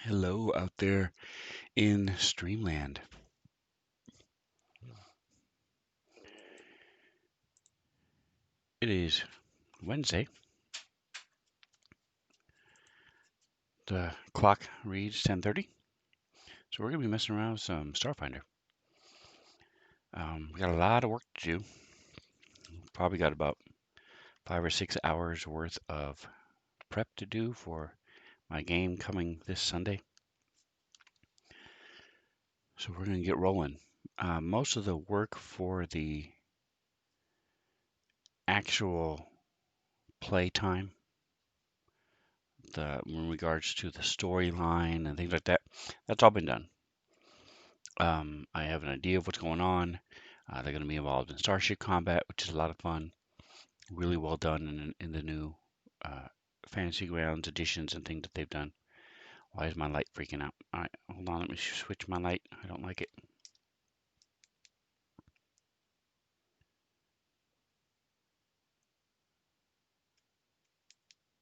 Hello out there in Streamland. It is Wednesday. The clock reads 10:30, so we're gonna be messing around with some Starfinder. We got a lot of work to do. Probably got about 5 or 6 hours worth of prep to do for my game coming this Sunday. So we're gonna get rolling. Most of the work for the actual playtime, in regards to the storyline and things like that, that's all been done. I have an idea of what's going on. They're going to be involved in starship combat, which is a lot of fun. Really well done in the new uh, Fantasy Grounds additions and things that they've done. Why is my light freaking out? All right, hold on. Let me switch my light. I don't like it.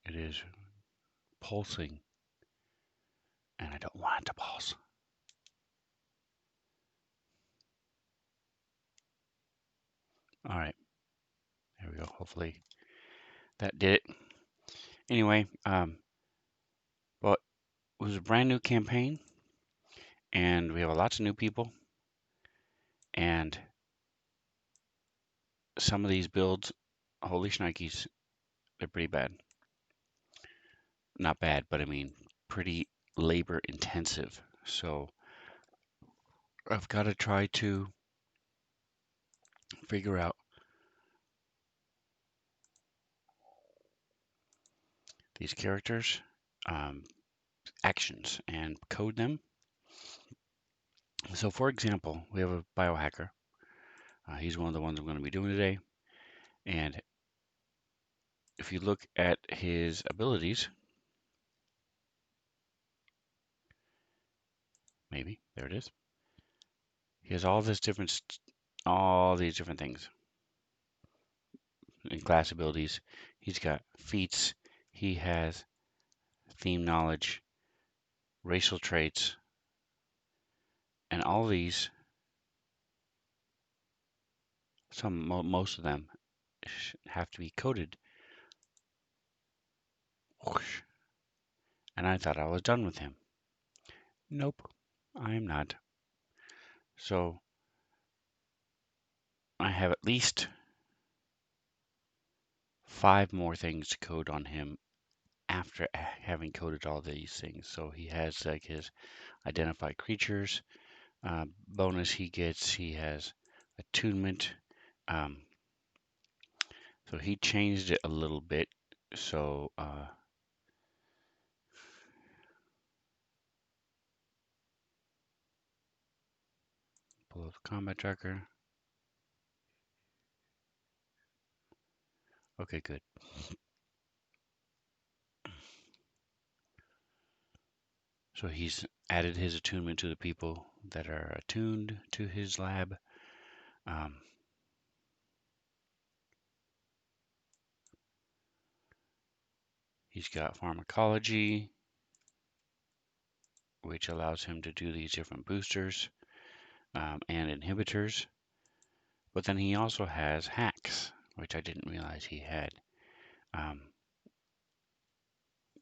It is pulsing, and I don't want it to pulse. All right, there we go. Hopefully that did it. Anyway, well, it was a brand new campaign, and we have lots of new people, and some of these builds, holy shnikes, they're pretty bad. Not bad, but I mean pretty labor intensive. So I've got to try to figure out these characters' um, actions and code them. So, for example, we have a biohacker. He's one of the ones I'm going to be doing today. And if you look at his abilities, maybe there it is. He has all these different things in class abilities. He's got feats. He has theme knowledge, racial traits, and all these, most of them have to be coded. Whoosh. And I thought I was done with him. Nope, I am not. So I have at least 5 more things to code on him after having coded all these things. So he has like his identify creatures bonus he gets. He has attunement. Um, so he changed it a little bit. So pull up the combat tracker. Okay, good. So he's added his attunement to the people that are attuned to his lab. Um, he's got pharmacology, which allows him to do these different boosters and inhibitors. But then he also has hacks, which I didn't realize he had,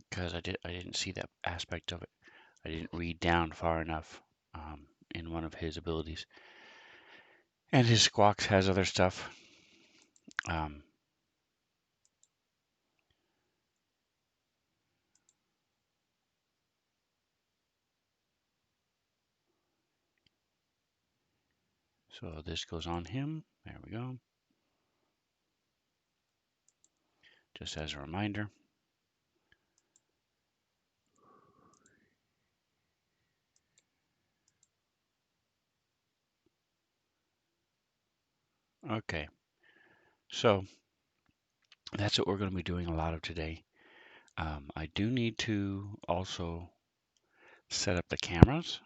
because I didn't see that aspect of it. I didn't read down far enough in one of his abilities. And his squawks has other stuff. Um, so this goes on him. There we go. Just as a reminder. Okay, so that's what we're going to be doing a lot of today. I do need to also set up the cameras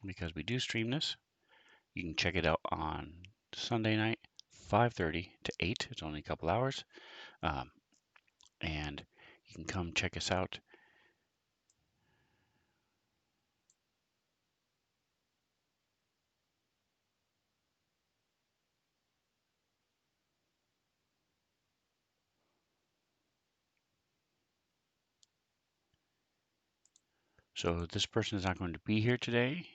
because we do stream this. You can check it out on Sunday night, 5:30 to 8. It's only a couple hours. Um, and you can come check us out So this person is not going to be here today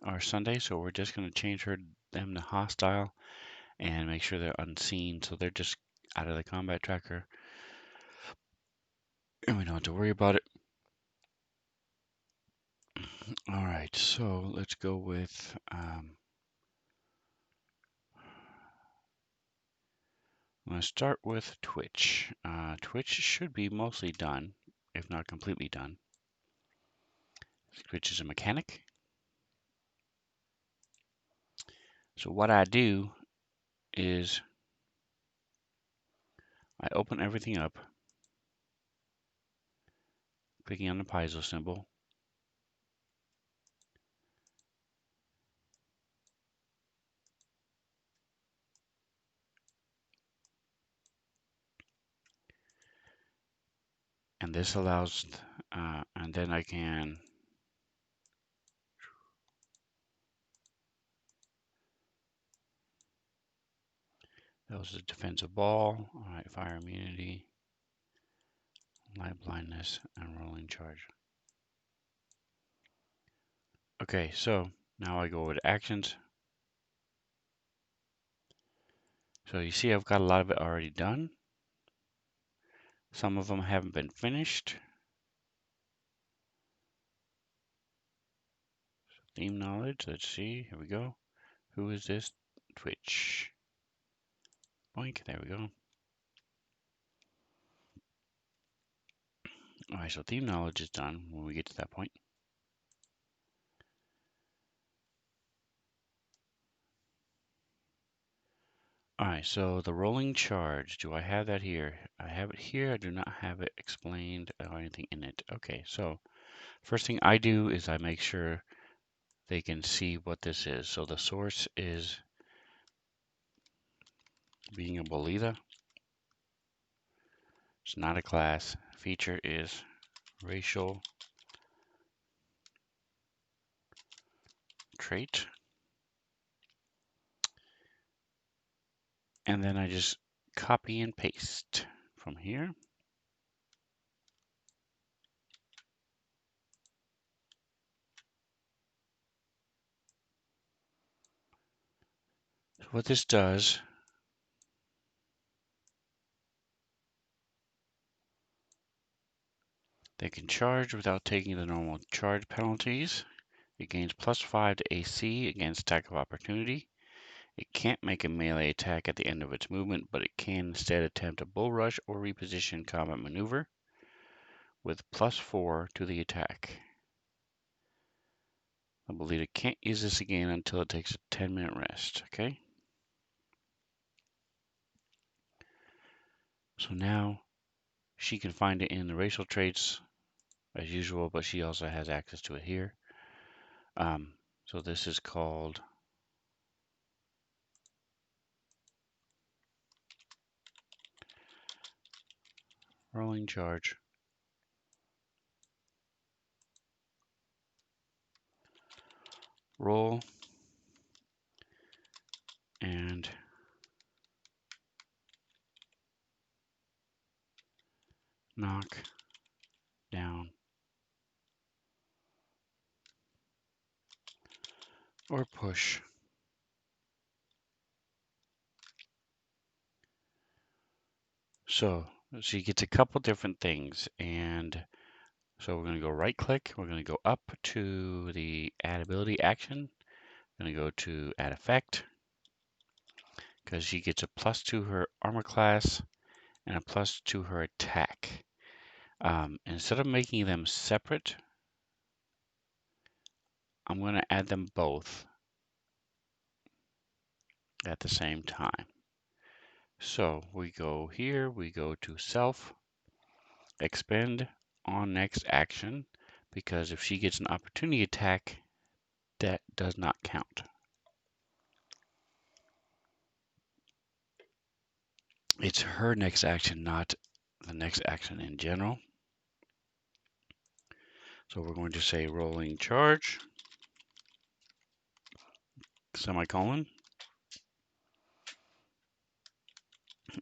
or Sunday, so we're just going to change them to hostile and make sure they're unseen, so they're just out of the combat tracker and we don't have to worry about it. All right, so let's go with I'm going to start with Twitch. Twitch should be mostly done, if not completely done. Twitch is a mechanic. So what I do is I open everything up, clicking on the piezo symbol. And this allows, and then I can that was a defensive ball. All right, fire immunity, light blindness, and rolling charge. Okay, so now I go over to actions. So you see I've got a lot of it already done. Some of them haven't been finished. Theme knowledge, let's see, here we go. Who is this? Twitch. Boink, there we go. All right, so theme knowledge is done when we get to that point. All right, so the rolling charge, do I have that here? I have it here. I do not have it explained or anything in it. Okay, so first thing I do is I make sure they can see what this is. So the source is being a bolita. It's not a class. Feature is racial trait. And then I just copy and paste from here. So what this does, they can charge without taking the normal charge penalties. It gains +5 to AC against attack of opportunity. It can't make a melee attack at the end of its movement, but it can instead attempt a bull rush or reposition combat maneuver with +4 to the attack. I believe it can't use this again until it takes a 10-minute rest, okay? So now she can find it in the racial traits as usual, but she also has access to it here. So this is called rolling charge. Roll and knock down or push. So she gets a couple different things, and so we're going to go right click. We're going to go up to the add ability action. We're going to go to add effect because she gets a plus to her armor class and a plus to her attack. Instead of making them separate, I'm going to add them both at the same time. So we go here, we go to self, expend on next action, because if she gets an opportunity attack, that does not count. It's her next action, not the next action in general. So we're going to say rolling charge, semicolon,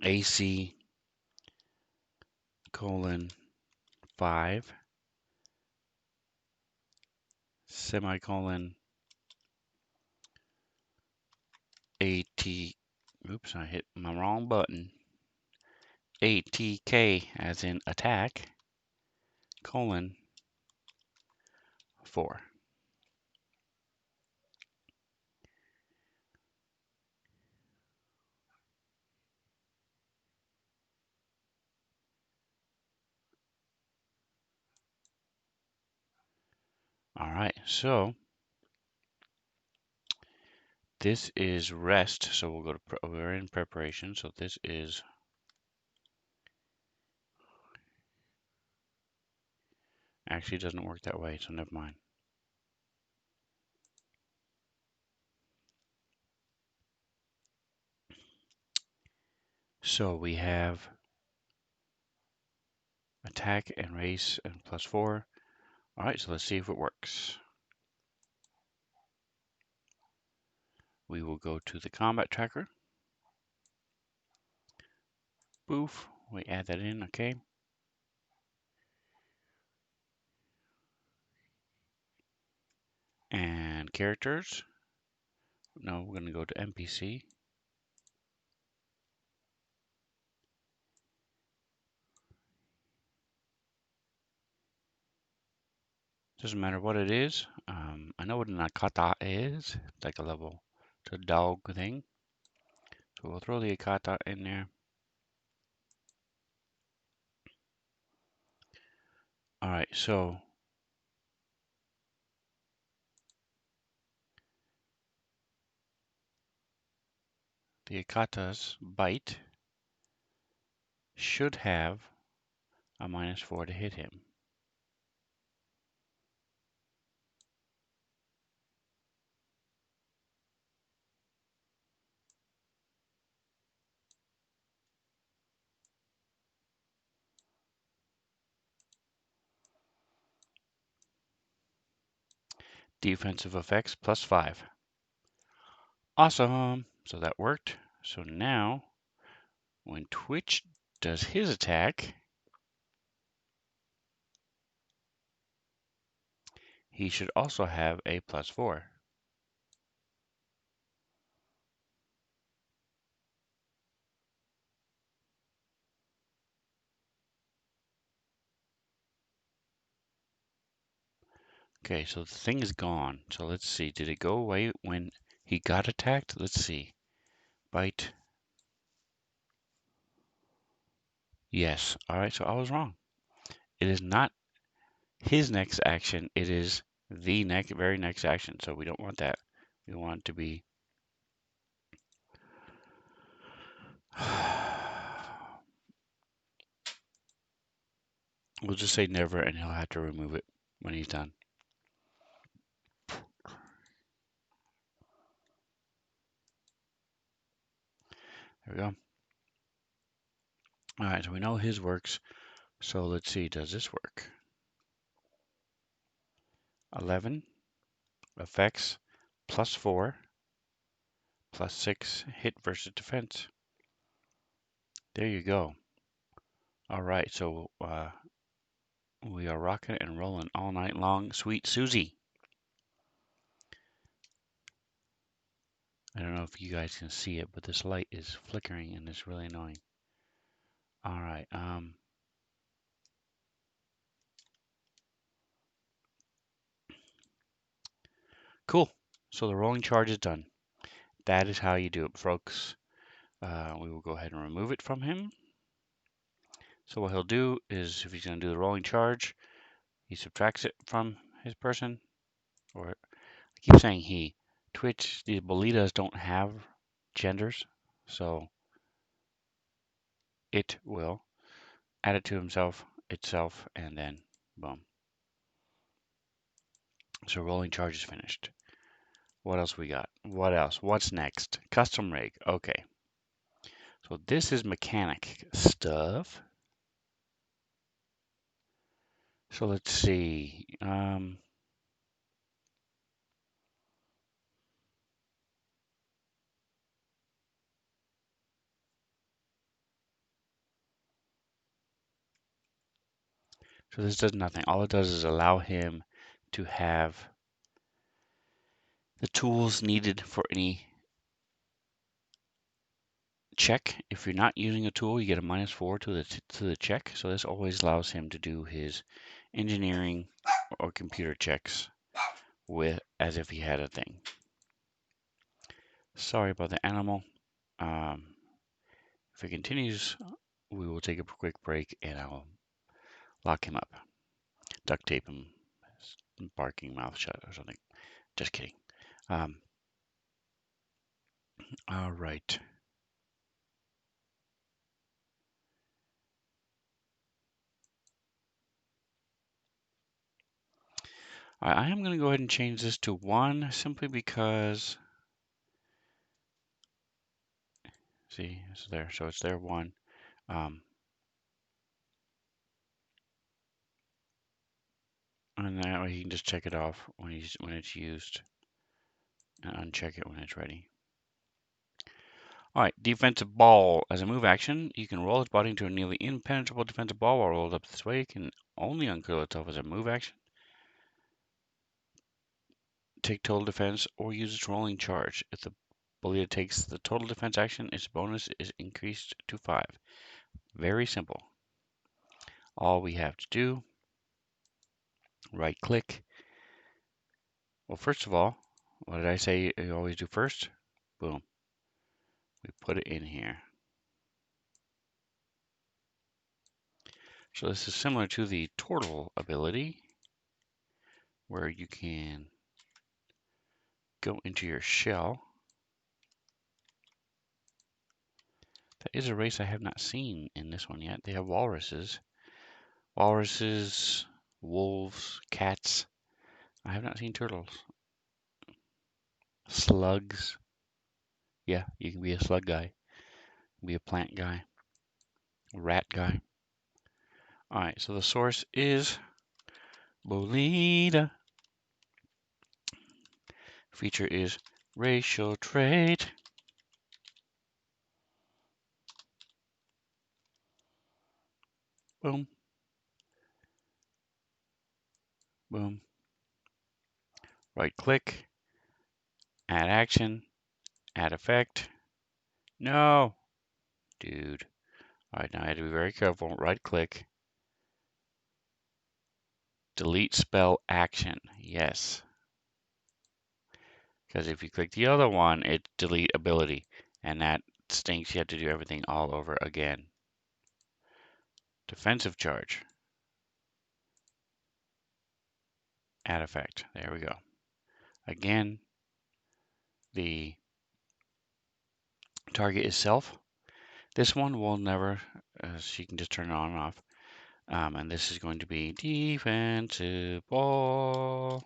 AC, colon, 5, semicolon AT, oops, I hit my wrong button. ATK as in attack, colon 4. All right, so this is rest. So we'll go to, we're in preparation. So this is, actually doesn't work that way. So never mind. So we have attack and race and +4. All right, so let's see if it works. We will go to the combat tracker. Boof, we add that in, okay. And characters. No, we're going to go to NPC. Doesn't matter what it is. I know what an akata is. It's like a level, it's a dog thing. So we'll throw the akata in there. All right, so the akata's bite should have a -4 to hit him. Defensive effects +5. Awesome. So that worked. So now when Twitch does his attack, he should also have a +4. Okay, so the thing is gone. So let's see. Did it go away when he got attacked? Let's see. Bite. Yes. All right, so I was wrong. It is not his next action. It is the very next action. So we don't want that. We want it to be we'll just say never, and he'll have to remove it when he's done. There we go. All right, so we know his works. So let's see, does this work? 11 effects +4 +6 hit versus defense. There you go. All right, so we are rocking and rolling all night long. Sweet Susie. I don't know if you guys can see it, but this light is flickering and it's really annoying. All right. Cool. So the rolling charge is done. That is how you do it, folks. We will go ahead and remove it from him. So what he'll do is, if he's going to do the rolling charge, he subtracts it from his person. Or I keep saying he. Twitch, these bolitas don't have genders, so it will add it to itself, and then boom. So rolling charge is finished. What else we got? What else? What's next? Custom rig. Okay. So this is mechanic stuff. So let's see. So this does nothing. All it does is allow him to have the tools needed for any check. If you're not using a tool, you get a -4 to the check. So this always allows him to do his engineering or computer checks with as if he had a thing. Sorry about the animal. Um, if it continues, we will take a quick break and I'll lock him up, duct tape him, barking mouth shut or something. Just kidding. Um, all right. I am going to go ahead and change this to 1 simply because, see, it's there. So it's there 1. Um, and that way he can just check it off when it's used and uncheck it when it's ready. All right, defensive ball. As a move action, you can roll its body into a nearly impenetrable defensive ball while rolled up this way. It can only uncurl itself as a move action, take total defense, or use its rolling charge. If the bully takes the total defense action, its bonus is increased to 5. Very simple. All we have to do, right click. Well, first of all, what did I say you always do first? Boom. We put it in here. So this is similar to the turtle ability, where you can go into your shell. That is a race I have not seen in this one yet. They have walruses. Walruses, wolves, cats. I have not seen turtles. Slugs. Yeah, you can be a slug guy. Be a plant guy. A rat guy. Alright, so the source is Bolita. Feature is racial trait. Boom. Boom. Right click. Add action. Add effect. No. Dude. Alright, now I have to be very careful. Right click. Delete spell action. Yes. Because if you click the other one, it delete ability. And that stinks. You have to do everything all over again. Defensive charge. Add effect. There we go. Again, the target is self. This one will never, so you can just turn it on and off. And this is going to be defensive ball,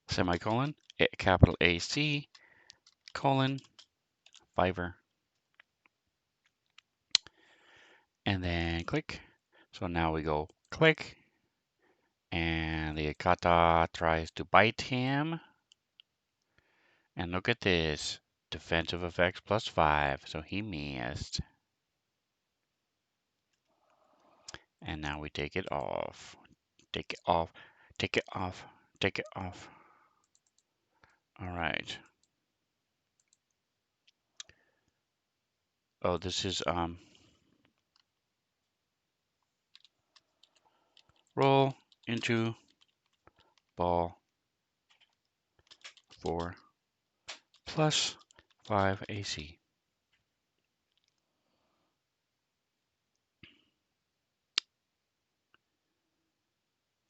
semicolon, capital AC, colon, Fiverr, and then click. So now we go click, and the kata tries to bite him. And look at this, defensive effects +5, so he missed. And now we take it off. Take it off. Take it off. Take it off. All right. Oh, this is roll into ball 4 +5 AC.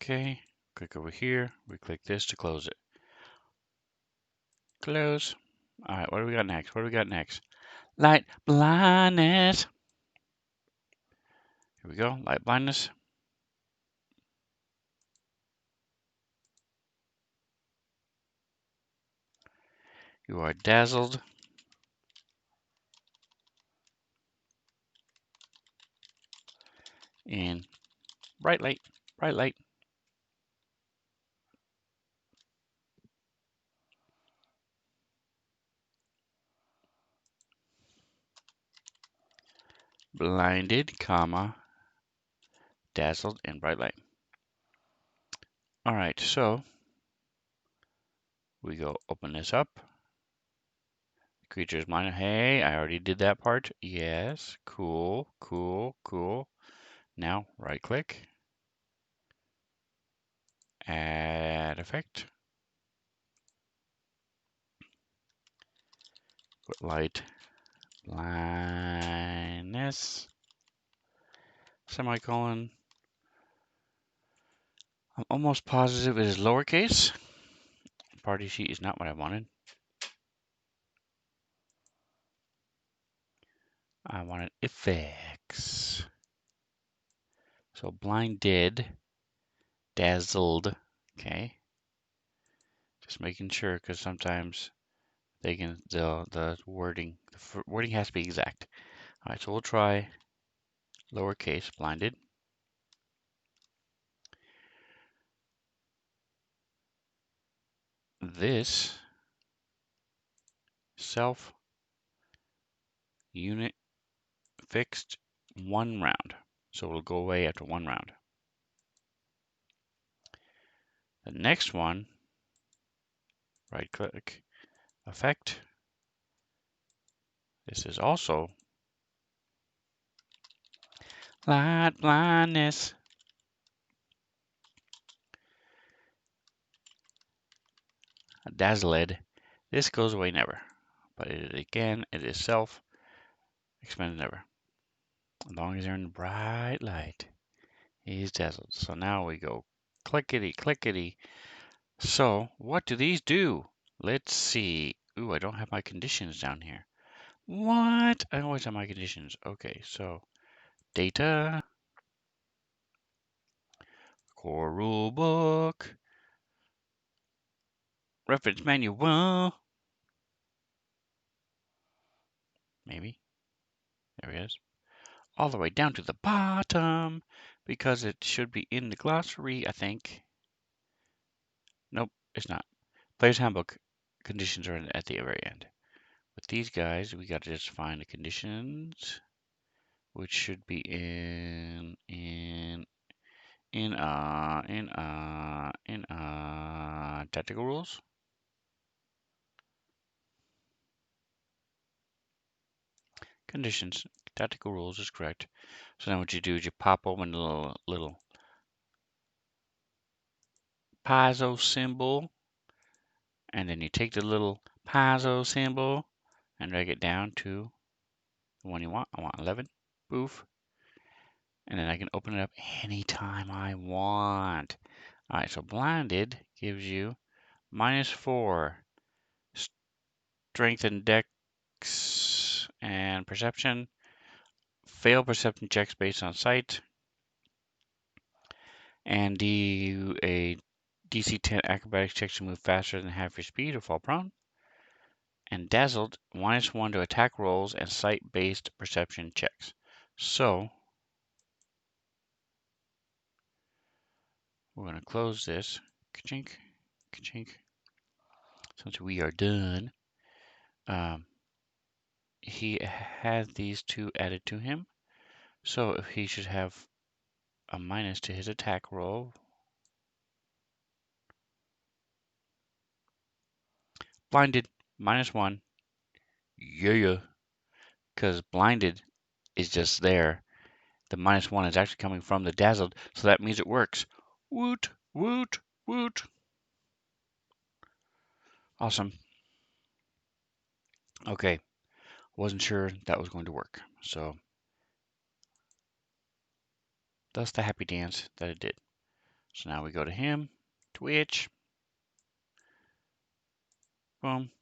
Okay, click over here. We click this to close it. Close. All right, what do we got next? What do we got next? Light blindness. Here we go, light blindness. You are dazzled. In bright light, bright light. Blinded, comma, dazzled, and bright light. All right, so We go open this up. Creatures minor. Hey, I already did that part. Yes. Cool, cool, cool. Now right click. Add effect. Put light blindness. Semicolon. I'm almost positive it is lowercase. Party sheet is not what I wanted. I wanted effects. So blinded, dazzled. Okay. Just making sure because sometimes they can the wording has to be exact. All right, so we'll try lowercase blinded. This self unit fixed 1 round. So it'll go away after 1 round. The next one, right click, effect. This is also light blindness. Dazzled. This goes away never. But again, it is self expended never. As long as they're in bright light, he's dazzled. So now we go clickety clickety. So what do these do? Let's see. Ooh, I don't have my conditions down here. What? I always have my conditions. Okay, so data, core rule book, reference manual. Maybe. There it is. All the way down to the bottom because it should be in the glossary, I think. Nope, it's not. Player's Handbook conditions are at the very end. With these guys, we got to just find the conditions, which should be in tactical rules. Conditions, tactical rules is correct. So now what you do is you pop open the little piezo symbol, and then you take the little piezo symbol and drag it down to the one you want. I want 11. Boof. And then I can open it up anytime I want. All right, so blinded gives you -4 strength and dex and perception. Fail perception checks based on sight. And do a DC 10 acrobatics checks to move faster than half your speed or fall prone. And dazzled, -1 to attack rolls and sight-based perception checks. So we're going to close this. Ka-chink, ka-chink. Since we are done, he has these two added to him. So he should have a minus to his attack roll. Blinded, -1. Yeah. Because blinded is just there. The -1 is actually coming from the dazzled, so that means it works. Woot, woot, woot. Awesome. Okay, wasn't sure that was going to work, so that's the happy dance that it did. So now we go to him, Twitch, boom,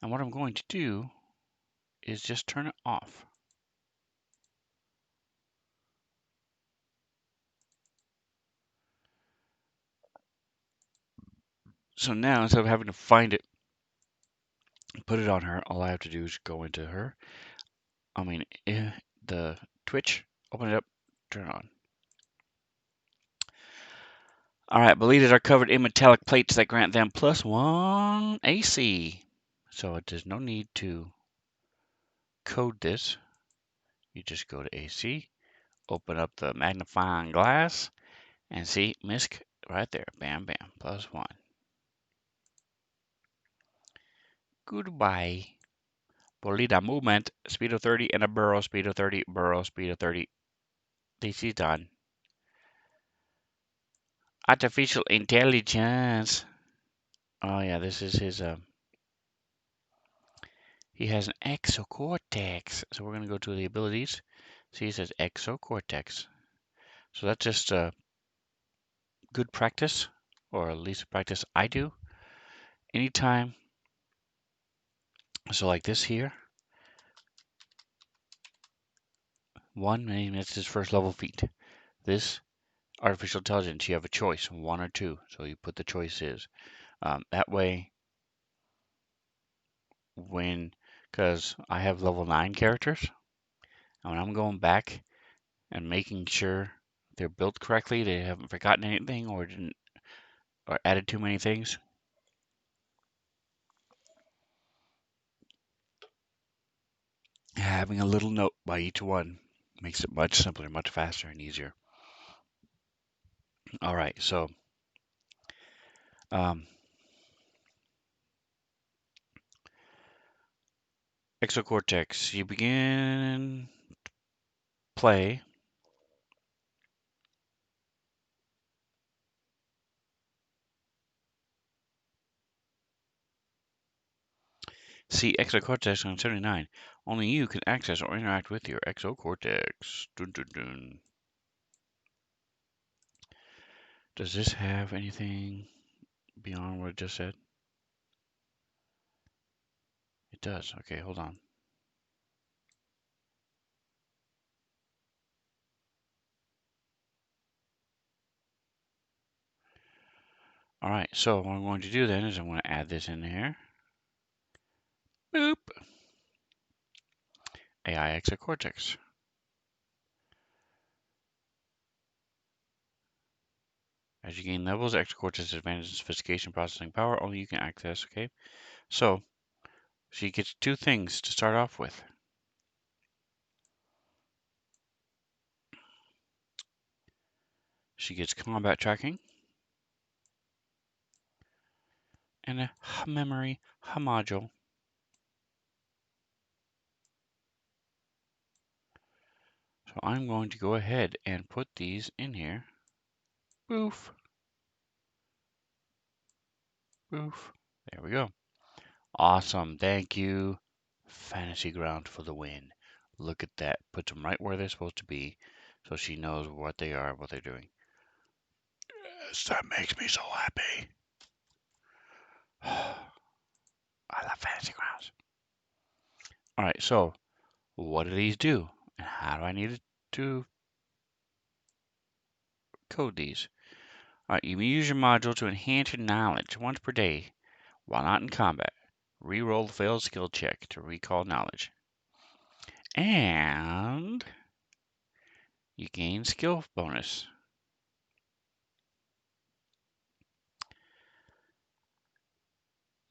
and what I'm going to do is just turn it off. So now instead of having to find it, put it on her, all I have to do is go into her. The Twitch, open it up, turn it on. All right, believers are covered in metallic plates that grant them +1 AC. So there's no need to code this. You just go to AC, open up the magnifying glass, and see MISC right there. Bam, bam, +1. Goodbye. Bolita movement, speed of 30, and a burrow, speed of 30, burrow, speed of 30. This is done. Artificial intelligence. Oh yeah, this is his, he has an exocortex. So we're going to go to the abilities. See, it says exocortex. So that's just good practice, or at least practice I do. Anytime. So like this here. One, and it's his first level feat. This artificial intelligence, you have a choice, one or two. So you put the choices. That way, because I have level 9 characters, and when I'm going back and making sure they're built correctly, they haven't forgotten anything or didn't or added too many things. Having a little note by each one makes it much simpler, much faster, and easier. All right, so um, exocortex, you begin play. See exocortex on 79. Only you can access or interact with your exocortex. Dun, dun, dun. Does this have anything beyond what I just said? It does. Okay, hold on. All right, so what I'm going to do then is I'm going to add this in here. Boop. AI exocortex. As you gain levels, exocortex advances in sophistication, processing power. Only you can access. Okay, so she gets two things to start off with. She gets combat tracking and a memory module. So I'm going to go ahead and put these in here. Boof. Boof. There we go. Awesome. Thank you. Fantasy ground for the win. Look at that. Puts them right where they're supposed to be so she knows what they are, what they're doing. Yes, that makes me so happy. I love fantasy grounds. All right, so what do these do? And how do I need to code these? All right, you may use your module to enhance your knowledge once per day while not in combat. Reroll the failed skill check to recall knowledge. And you gain skill bonus.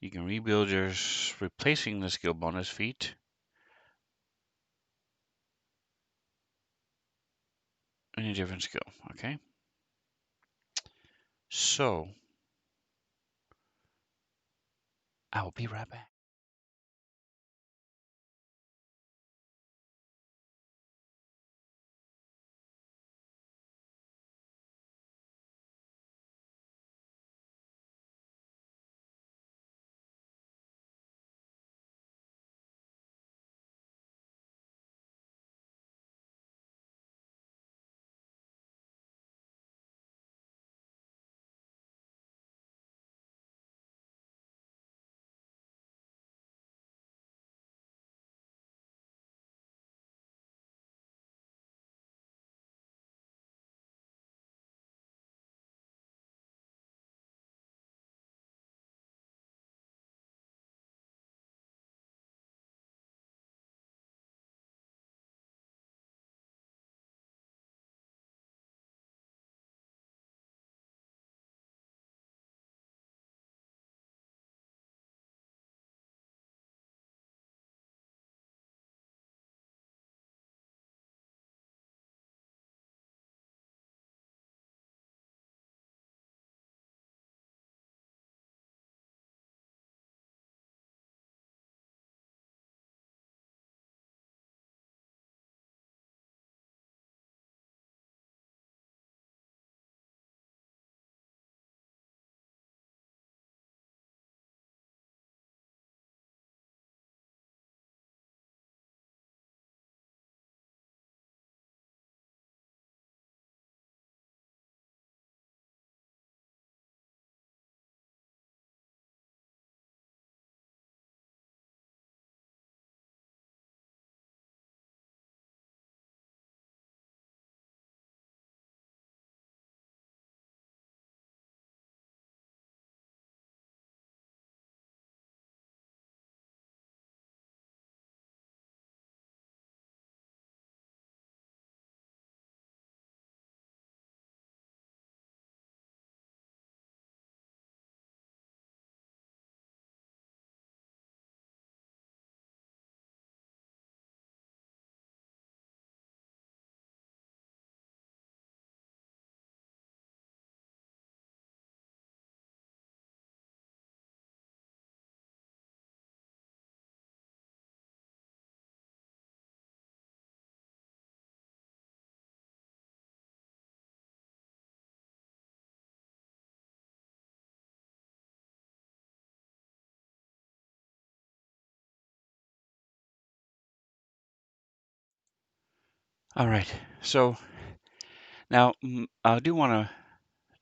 You can rebuild yours, replacing the skill bonus feat in a different skill. Okay. So I will be right back. All right. So now I do want to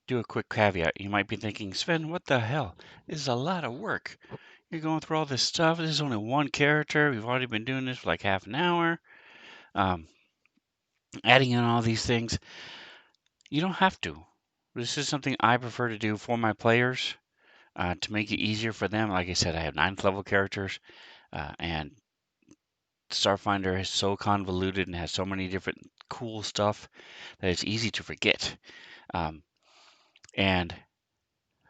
do a quick caveat. You might be thinking, Sven, what the hell? This is a lot of work. You're going through all this stuff. This is only one character. We've already been doing this for like half an hour. Um, Adding in all these things. You don't have to. This is something I prefer to do for my players to make it easier for them. Like I said, I have 9th level characters, and Starfinder is so convoluted and has so many different cool stuff that it's easy to forget. Um, and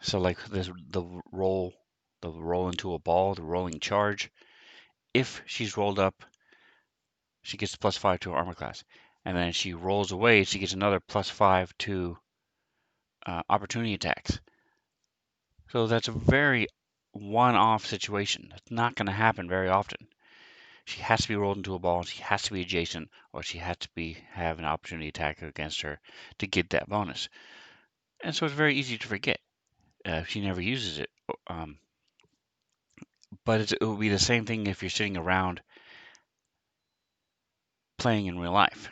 so, like this, the roll into a ball, the rolling charge. If she's rolled up, she gets +5 to her armor class, and then she rolls away, she gets another +5 to opportunity attacks. So that's a very one-off situation. That's not going to happen very often. She has to be rolled into a ball, she has to be adjacent, or she has to have an opportunity attack against her to get that bonus. And so it's very easy to forget if she never uses it. Um, but it will be the same thing if you're sitting around playing in real life.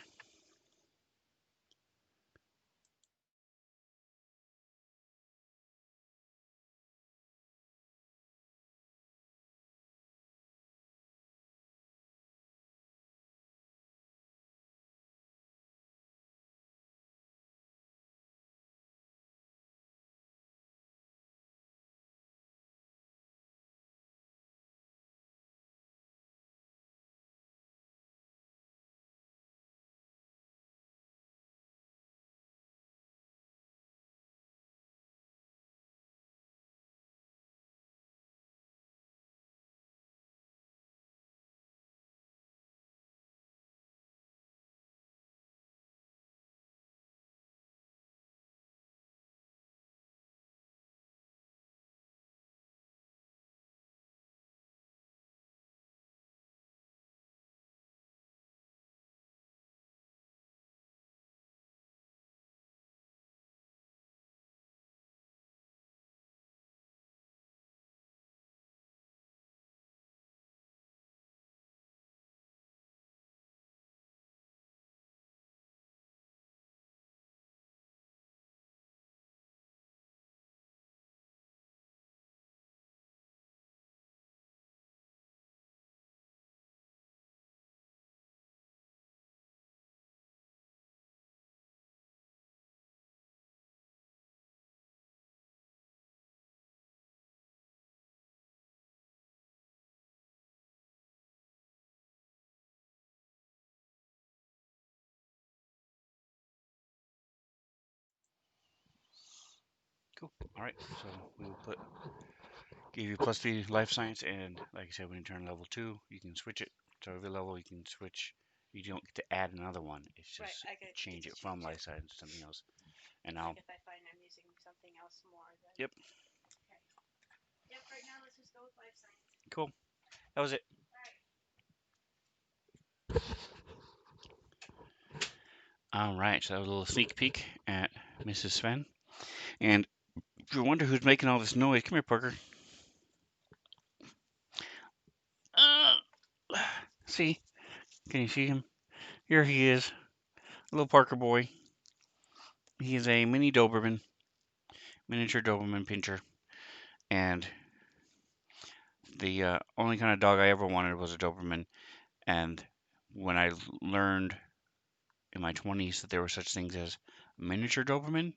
Cool. All right. So we will give you +3 life science, and like I said, when you turn level 2, you can switch it. So every level you can switch. You don't get to add another one. It's just change it from life science to something else. And now, if I find I'm using something else more, then yep. Okay. Yep. Right now, let's just go with life science. Cool. That was it. All right. So that was a little sneak peek at Mrs. Sven. And if you wonder who's making all this noise, come here, Parker. Uh, see? Can you see him? Here he is, little Parker boy. He is a mini Doberman, miniature Doberman pincher, and the only kind of dog I ever wanted was a Doberman. And when I learned in my 20s that there were such things as miniature Doberman,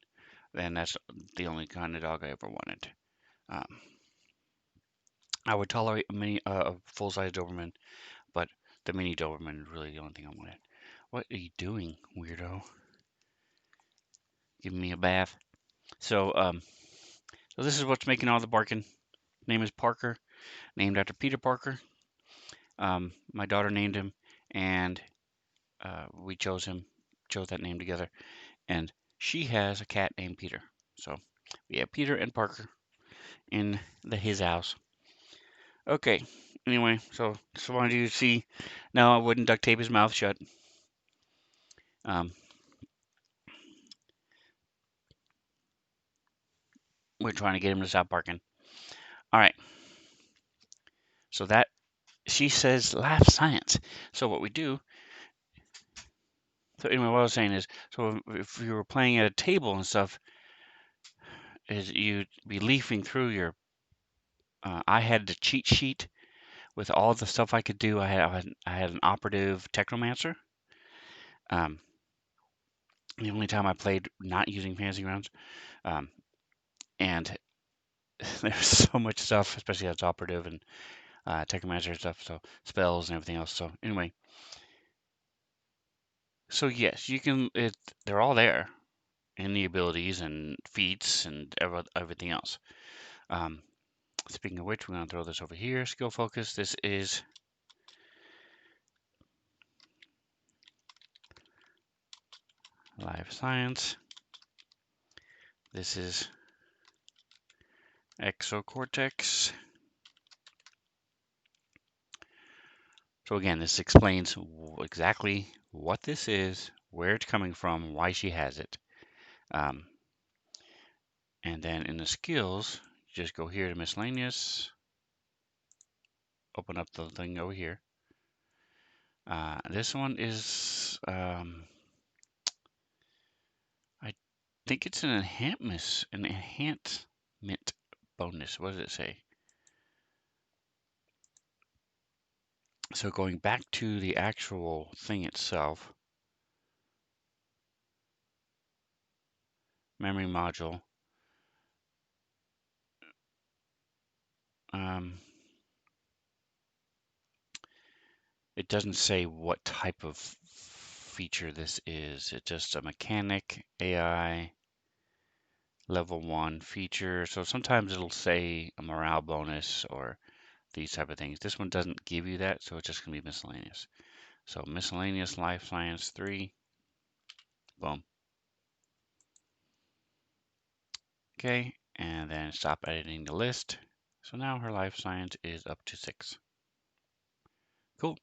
then that's the only kind of dog I ever wanted. Um, I would tolerate a full-size Doberman, but the mini Doberman is really the only thing I wanted. What are you doing, weirdo? Giving me a bath. So, so this is what's making all the barking. Name is Parker, named after Peter Parker. My daughter named him, and we chose that name together. And she has a cat named Peter. So we have Peter and Parker in his house. Okay. Anyway, so just wanted you to see. No, I wouldn't duct tape his mouth shut. Um, we're trying to get him to stop barking. All right. So that she says life science. So what we do So anyway, what I was saying is, so if you were playing at a table and stuff, is you'd be leafing through your. I had the cheat sheet with all the stuff I could do. I had an operative technomancer. Um, the only time I played not using fantasy grounds, um, and there's so much stuff, especially as operative and technomancer stuff, so spells and everything else. So anyway, so yes, you can. They're all there in the abilities and feats and everything else. Um, Speaking of which, we're going to throw this over here. Skill focus. This is life science. This is exocortex. So again, this explains exactly what this is, where it's coming from, why she has it. Um, and then in the skills, just go here to miscellaneous, open up the thing over here. This one is, I think it's an enhancement bonus. What does it say? So going back to the actual thing itself, memory module. It doesn't say what type of feature this is. It's just a mechanic AI level 1 feature. So sometimes it'll say a morale bonus or these type of things. This one doesn't give you that, so it's just going to be miscellaneous. So miscellaneous life science 3. Boom. Okay, and then stop editing the list. So now her life science is up to 6. Cool.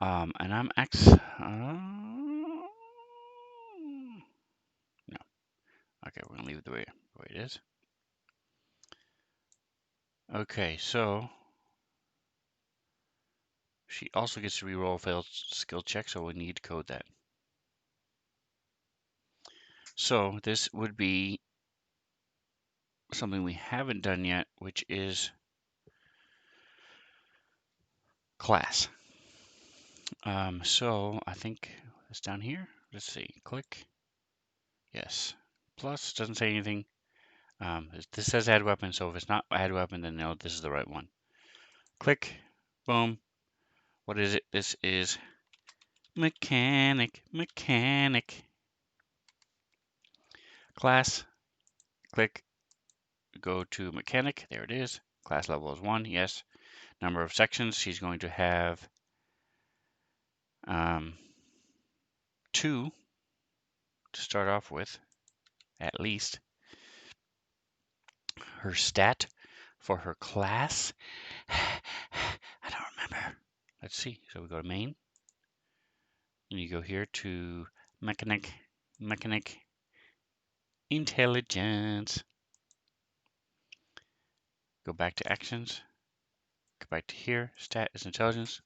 And I'm no. Okay, we're gonna leave it the way it is. Okay, so she also gets to reroll failed skill check, so we need to code that. So this would be something we haven't done yet, which is class. So I think it's down here. Let's see, click. Yes. Plus doesn't say anything. This says add weapon, so if it's not add weapon, then no, this is the right one. Click. Boom. What is it? This is mechanic. Class. Click. Go to mechanic. There it is. Class level is 1. Yes. Number of sections. She's going to have 2 to start off with, at least. Her stat for her class. I don't remember. Let's see. So we go to main. And you go here to mechanic, intelligence. Go back to actions. Go back to here. Stat is intelligence.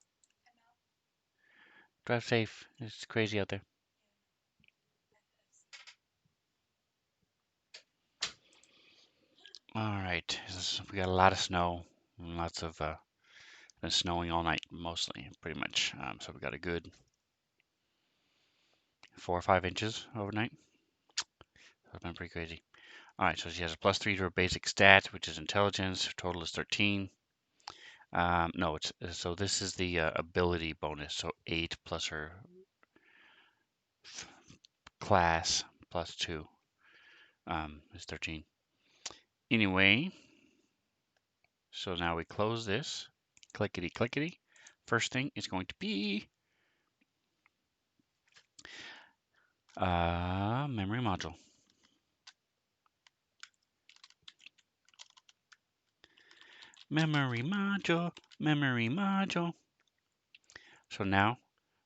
Drive safe. It's crazy out there. All right. We got a lot of snow. Lots of been snowing all night, mostly, pretty much. So we got a good 4 or 5 inches overnight. That's been pretty crazy. All right, so she has a +3 to her basic stat, which is intelligence. Her total is 13. No, it's so this is the ability bonus. So 8 plus her class +2 is 13. Anyway, so now we close this. Clickety clickety. First thing is going to be memory module. Memory module. So now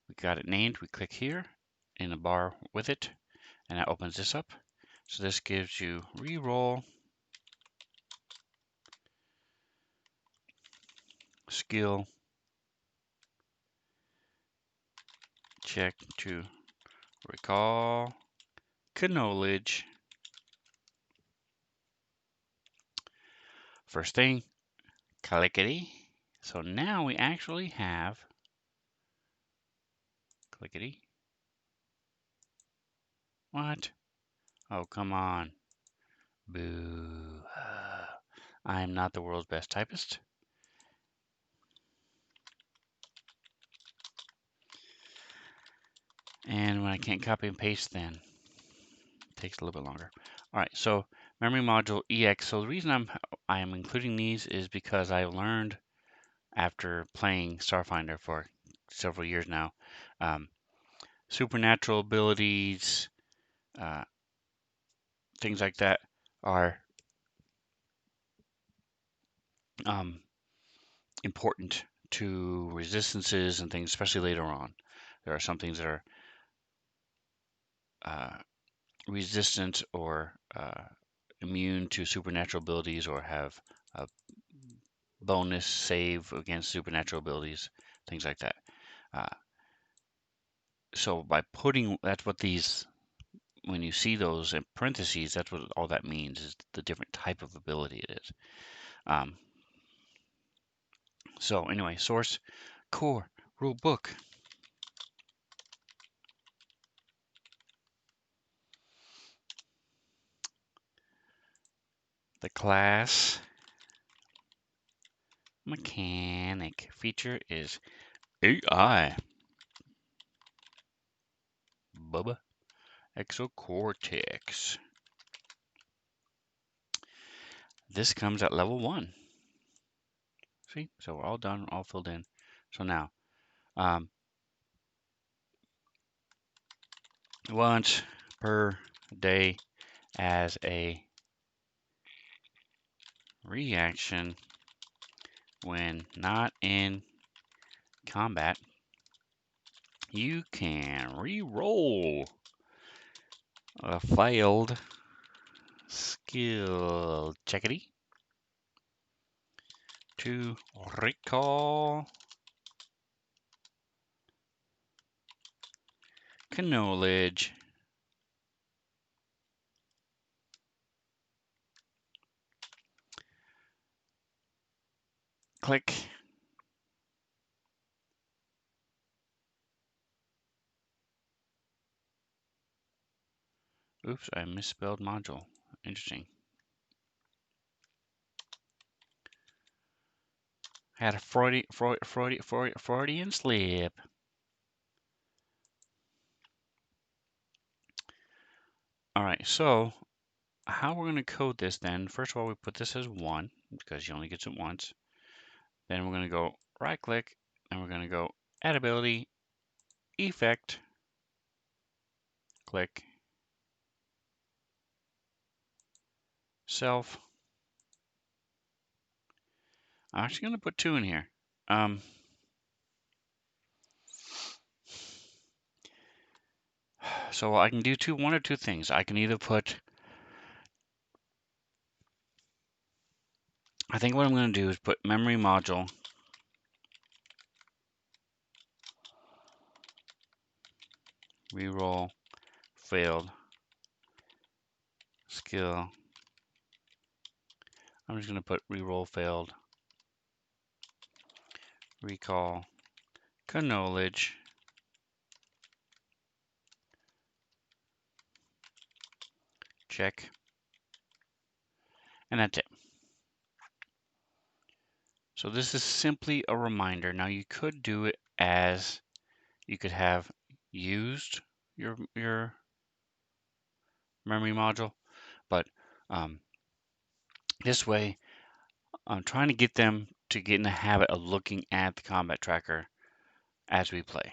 we got it named. We click here in the bar with it, and that opens this up. So this gives you reroll, skill, check to recall knowledge. First thing, clickety. So now we actually have clickety. What? Oh, come on. Boo. I am not the world's best typist. And when I can't copy and paste, then it takes a little bit longer. All right, so memory module EX. So the reason I am including these is because I learned after playing Starfinder for several years now, supernatural abilities, uh, things like that are important to resistances and things, especially later on. There are some things that are uh, resistant or immune to supernatural abilities or have a bonus save against supernatural abilities, things like that. Uh, so by putting, that's what these, when you see those in parentheses, that's what all that means, is the different type of ability it is. So anyway, source, core, rule book. The class mechanic feature is AI. Bubba. Exocortex. This comes at level 1. See? So we're all done, all filled in. So now, once per day as a reaction when not in combat, you can re-roll a failed skill checkity to recall knowledge. Click. Oops, I misspelled module. Interesting. Had a Freudian slip. All right, so how we're going to code this then, first of all, we put this as 1 because you only get it once. Then we're going to go right click and we're going to go add ability, effect, click, self. I'm actually going to put 2 in here. So I can do one or two things. I can either put, I think what I'm going to do is put memory module reroll failed skill. I'm just going to put reroll failed recall knowledge check, and that's it. So this is simply a reminder. Now you could do it as, you could have used your memory module, but this way I'm trying to get them to get in the habit of looking at the combat tracker as we play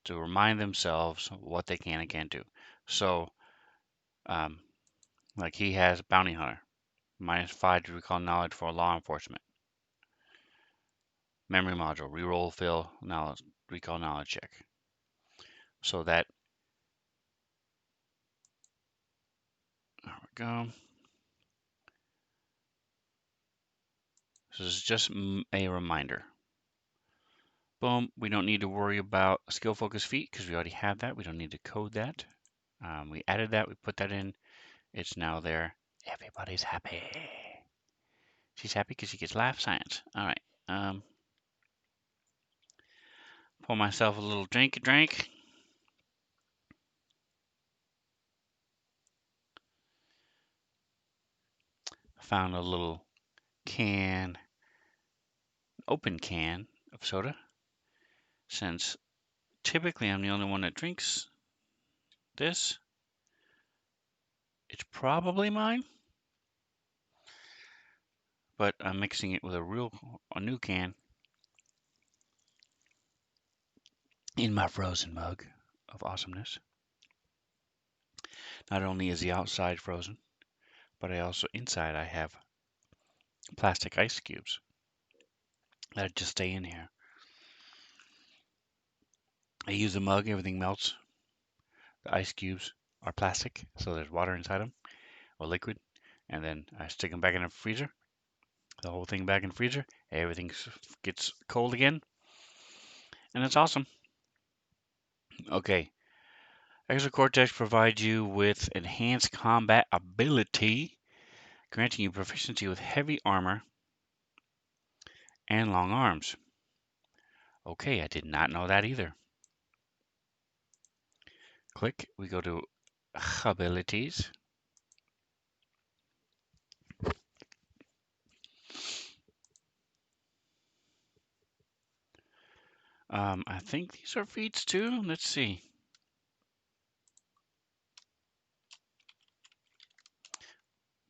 to remind themselves what they can and can't do. So like he has bounty hunter, -5 to recall knowledge for law enforcement. Memory module, reroll fail knowledge, recall knowledge check. So that, there we go. So this is just a reminder. Boom. We don't need to worry about skill focus feat because we already have that. We don't need to code that. We added that. We put that in. It's now there. Everybody's happy. She's happy because she gets life science. All right. Pour myself a little drink. Found a little can, open can of soda. Since typically I'm the only one that drinks this, it's probably mine. But I'm mixing it with a new can in my frozen mug of awesomeness. Not only is the outside frozen, but inside I have plastic ice cubes that just stay in here. I use the mug, everything melts. The ice cubes are plastic, so there's water inside them, or liquid. And then I stick them back in the freezer, the whole thing back in the freezer. Everything gets cold again, and it's awesome. Okay, Extra Cortex provides you with enhanced combat ability, granting you proficiency with heavy armor and long arms. Okay, I did not know that either. Click, we go to abilities. I think these are feats too. Let's see.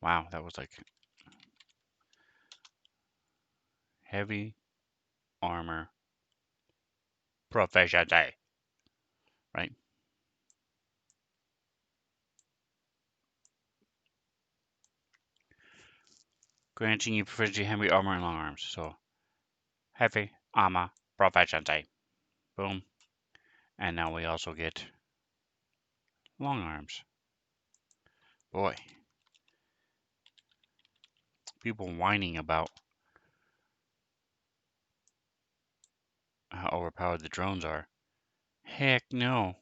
Wow, that was like heavy armor proficiency, right? Granting you proficiency, heavy armor, and long arms. So heavy armor proficiency. Boom. And now we also get long arms. Boy, people whining about how overpowered the drones are. Heck no.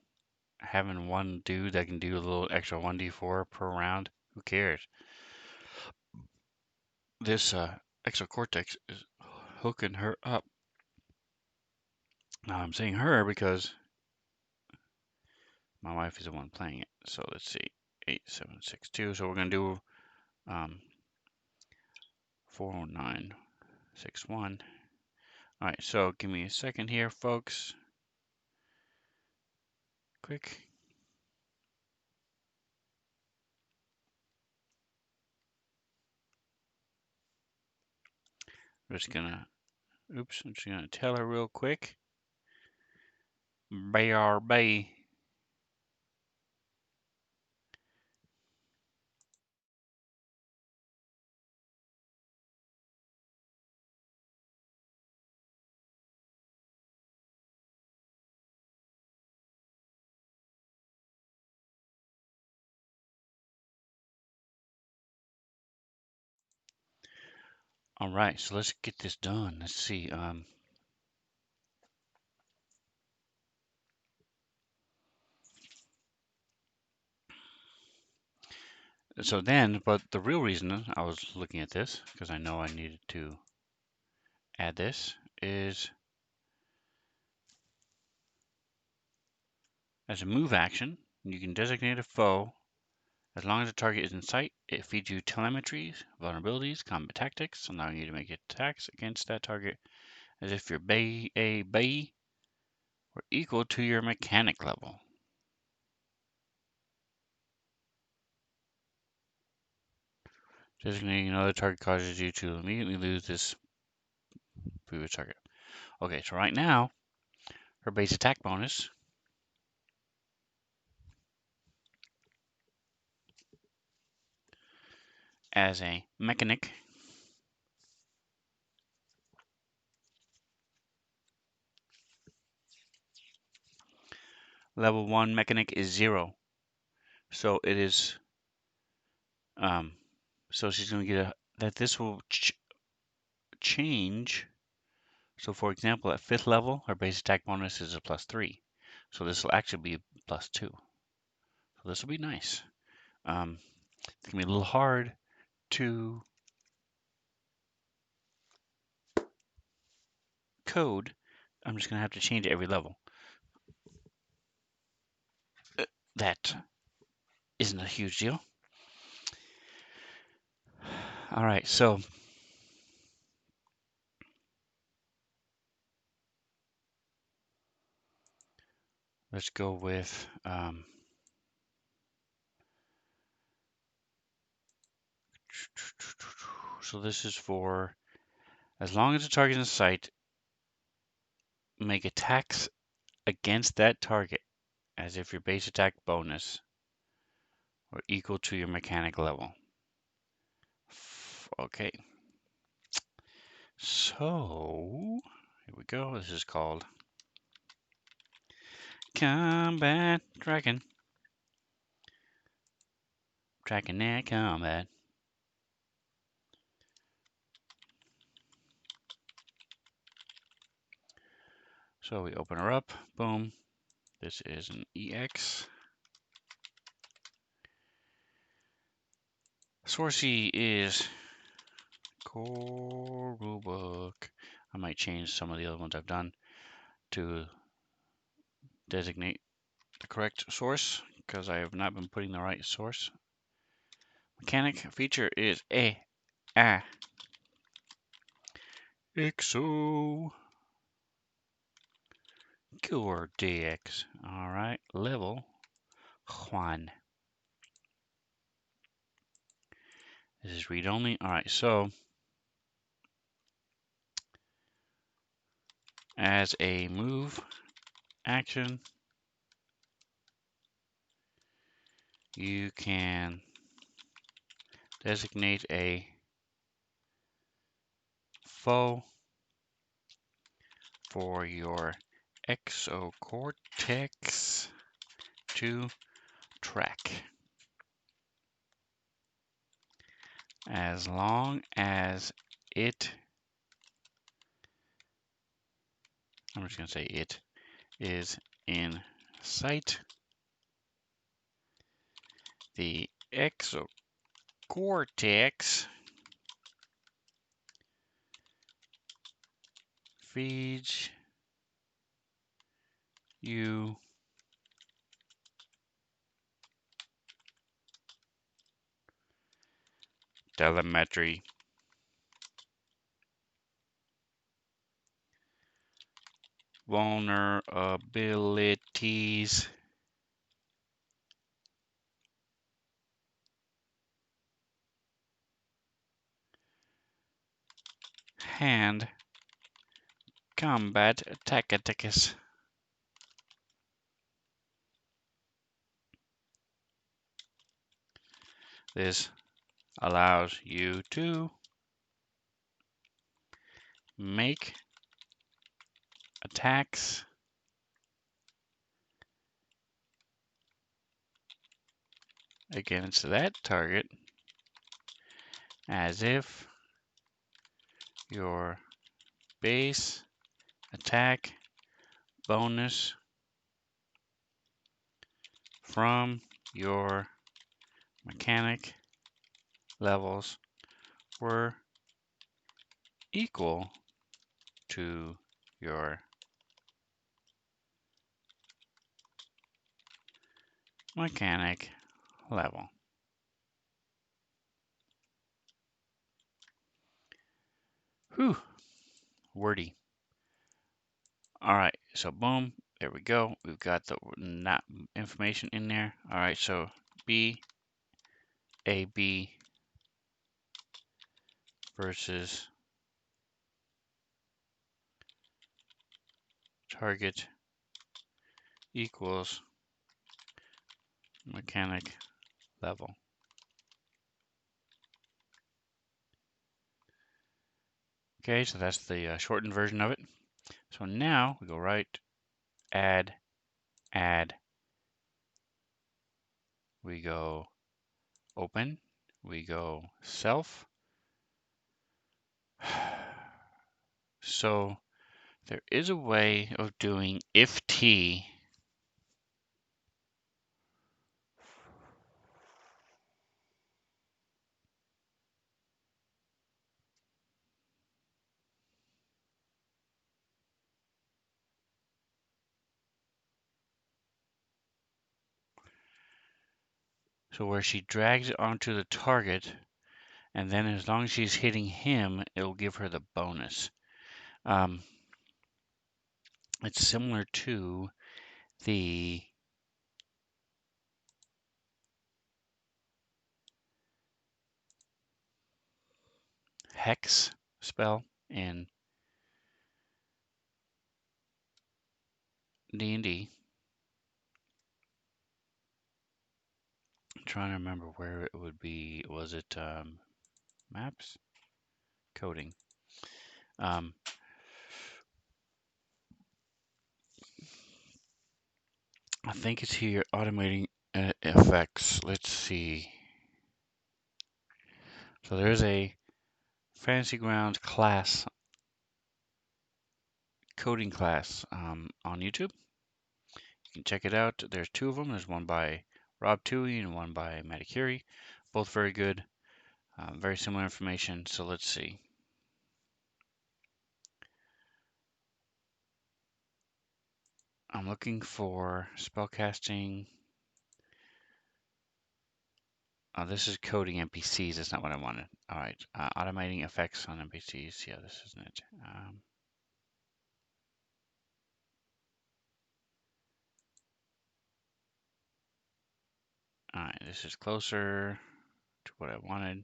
Having one dude that can do a little extra 1d4 per round, who cares? This Exo Cortex is hooking her up. Now I'm saying her because my wife is the one playing it. So let's see, 8762. So we're gonna do 40961. All right, so give me a second here, folks. Quick. I'm just gonna tell her real quick. BRB. All right, so let's get this done. Let's see. So then, but the real reason I was looking at this, because I know I needed to add this, is as a move action, you can designate a foe. As long as the target is in sight, it feeds you telemetries, vulnerabilities, combat tactics, allowing you to make attacks against that target as if your bay were equal to your mechanic level. Designating another target causes you to immediately lose this previous target. Okay, so right now, her base attack bonus as a mechanic level 1 mechanic is 0. So it is, so she's going to get that this will change. So for example, at 5th level, our base attack bonus is a +3. So this will actually be +2. So this will be nice. It's gonna be a little hard to code. I'm just gonna have to change it every level. That isn't a huge deal. All right, so let's go with so this is for as long as the target is in sight, make attacks against that target as if your base attack bonus were equal to your mechanic level. Okay. So here we go. This is called Combat Dragon. Dragonet Combat. So we open her up. Boom. This is an EX. Sourcey is core rulebook. I might change some of the other ones I've done to designate the correct source because I have not been putting the right source. Mechanic feature is EXO Core DX. Alright, level 1. This is read only. Alright, so as a move action, you can designate a foe for your exocortex to track. As long as it, I'm just going to say it, is in sight, the exocortex feeds you telemetry. Vulnerabilities and combat tactics. This allows you to make attacks against that target as if your base attack bonus from your mechanic levels were equal to your mechanic level. Whew, wordy. All right, so boom, there we go. We've got the not information in there. All right, so B, A, B versus target equals mechanic level. Okay, so that's the shortened version of it. So now we go right, add, we go open, we go self. So There is a way of doing if T. So where she drags it onto the target, and then as long as she's hitting him, it'll give her the bonus. It's similar to the hex spell in D&D. I'm trying to remember where it would be. Was it maps? Coding. Um, I think it's here, automating effects. Let's see. So there's a Fantasy Grounds class, coding class on YouTube. You can check it out. There's two of them. There's one by Rob Toohey and one by Matty Curie. Both very good. Very similar information. So let's see. I'm looking for spellcasting. Oh, this is coding NPCs. That's not what I wanted. All right. Automating effects on NPCs. Yeah, this isn't it. All right. This is closer to what I wanted.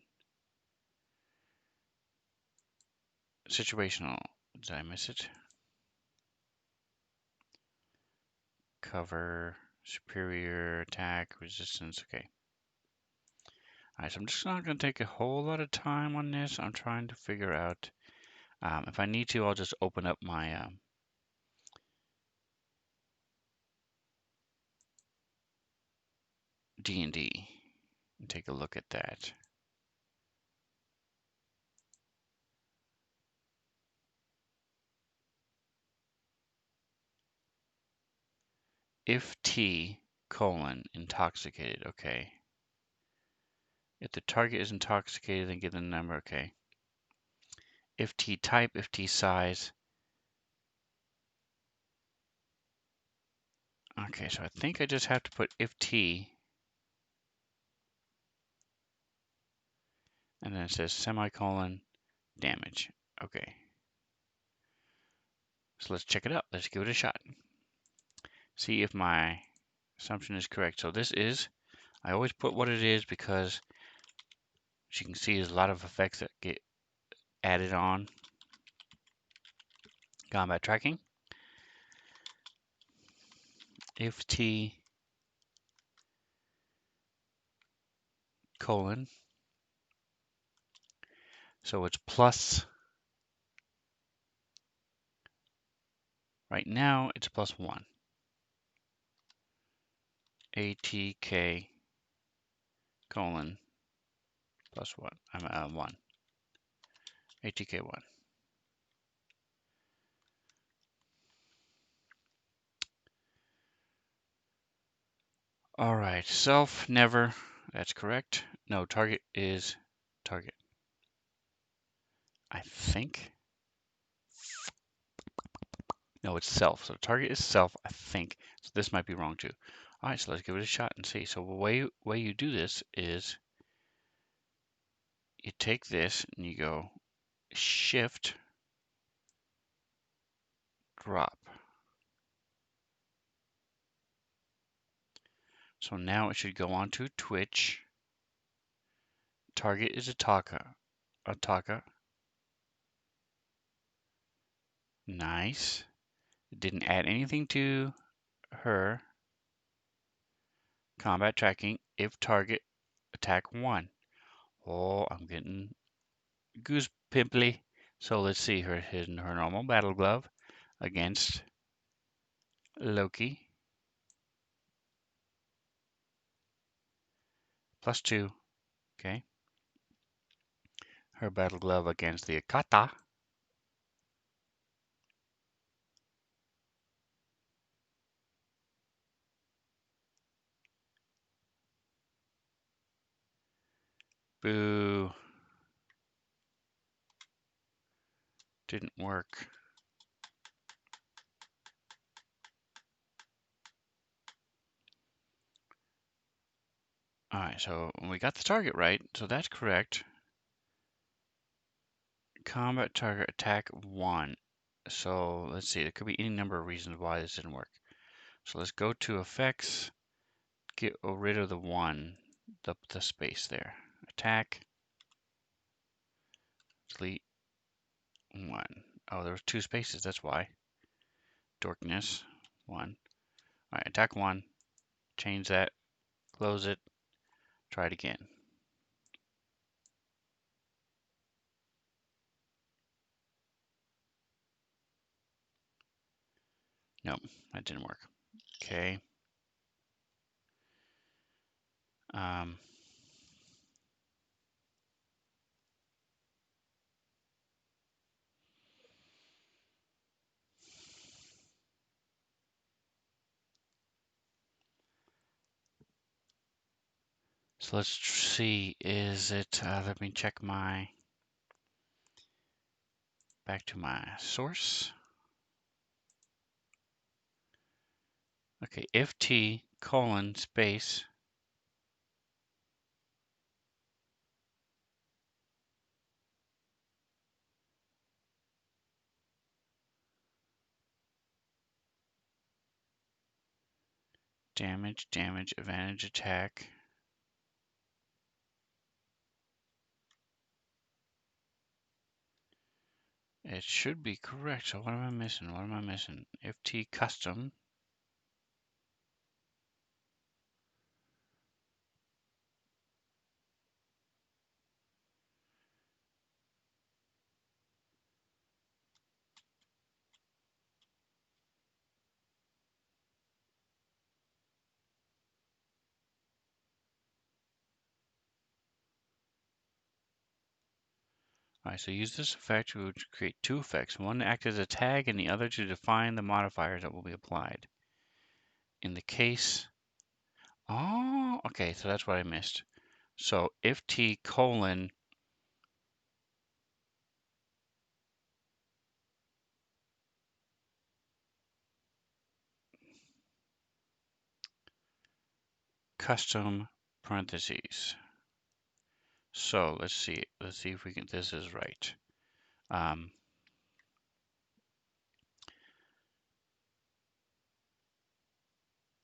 Situational. Did I miss it? Cover, superior, attack, resistance. Okay. All right. So I'm just not going to take a whole lot of time on this. I'm trying to figure out. If I need to, I'll just open up my D&D and take a look at that. If T colon intoxicated, okay. If the target is intoxicated, then give the number, okay. If T type, if T size. Okay, so I think I just have to put if T, and then it says semicolon damage. Okay. So let's check it out. Let's give it a shot. See if my assumption is correct. So this is, I always put what it is because as you can see, there's a lot of effects that get added on. Combat tracking. If T colon. So it's plus, right now it's +1. ATK colon +1. I'm 1. ATK 1. All right, self never. That's correct. No, target is target. I think. No, it's self. So target is self, I think. So this might be wrong too. All right, so let's give it a shot and see. So the way you do this is you take this and you go shift drop. So now it should go on to Twitch. Target is Ataka. Ataka. Nice. It didn't add anything to her. Combat tracking. If target attack 1. Oh, I'm getting goose pimply. So let's see her normal battle glove against Loki. +2. Okay. Her battle glove against the Akata. Boo. Didn't work. All right, so we got the target right, so that's correct. Combat target attack 1. So let's see, there could be any number of reasons why this didn't work. So let's go to effects, get rid of the 1, the space there. Attack, delete 1. Oh, there was 2 spaces, that's why. Dorkness, 1. All right, attack 1, change that, close it, try it again. Nope, that didn't work. Okay. Um, so let's see, is it, let me check back to my source. Okay, if t colon space damage, advantage, attack. It should be correct. So what am I missing? What am I missing? If t custom. All right, so use this effect to create 2 effects. One to act as a tag and the other to define the modifiers that will be applied. In the case, oh, okay, so that's what I missed. So if t colon custom parentheses. So let's see if we can, this is right.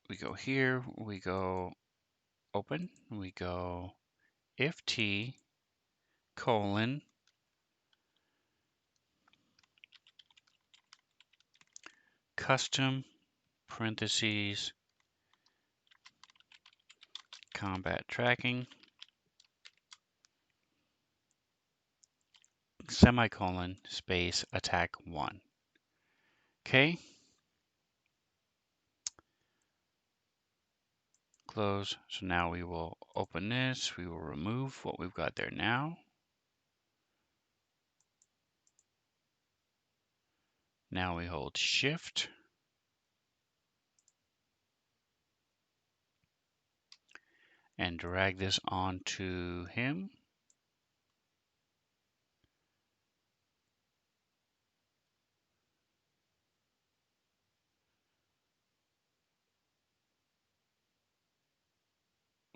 We go here, we go open, we go if t colon custom parentheses combat tracking semicolon space attack 1. Okay, close. So now we will open this, we will remove what we've got there now. Now we hold shift and drag this onto him.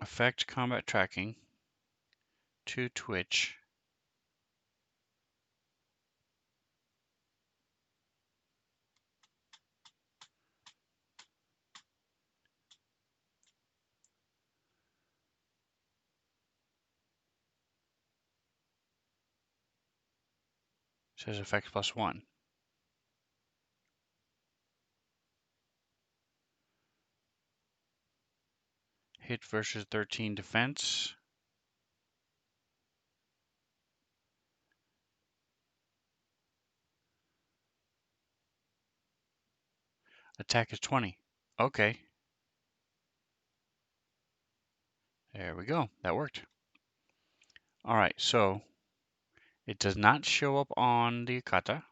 Effect combat tracking to Twitch. Says effect +1. Hit versus 13 defense. Attack is 20. Okay. There we go. That worked. All right, so it does not show up on the kata.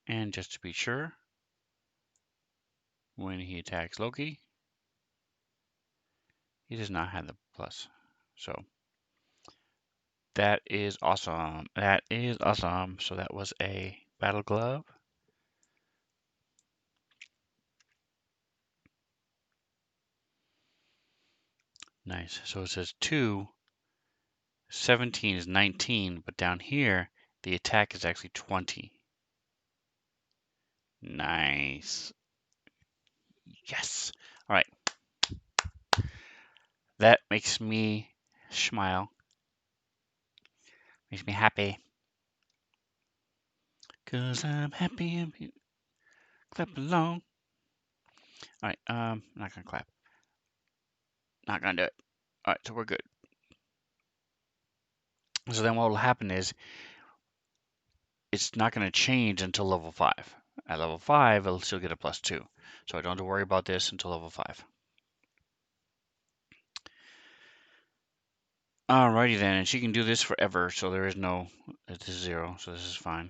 And just to be sure, when he attacks Loki, he does not have the plus. So that is awesome. That is awesome. So that was a battle glove. Nice. So it says 2, 17 is 19, but down here, the attack is actually 20. Nice. Yes. All right. That makes me smile. Makes me happy. Cause I'm happy and clap along. All right. Not gonna clap. Not gonna do it. All right. So we're good. So then what will happen is it's not going to change until level 5. At level 5, it'll still get a +2. So I don't have to worry about this until level 5. Alrighty then, and she can do this forever, so there is no, it is 0, so this is fine.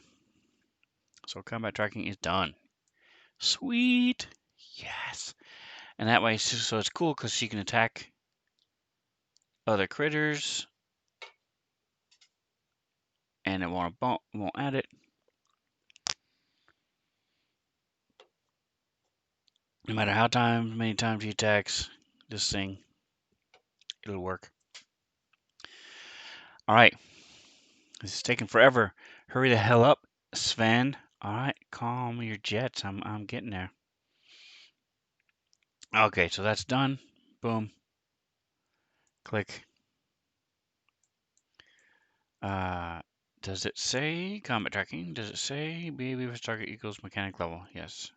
So combat tracking is done. Sweet! Yes! And that way, so it's cool because she can attack other critters, and it won't add it. No matter how many times she attacks this thing, it'll work. Alright. This is taking forever. Hurry the hell up, Sven. Alright, calm your jets. I'm getting there. Okay, so that's done. Boom. Click. Does it say combat tracking? Does it say behavior of target equals mechanic level? Yes.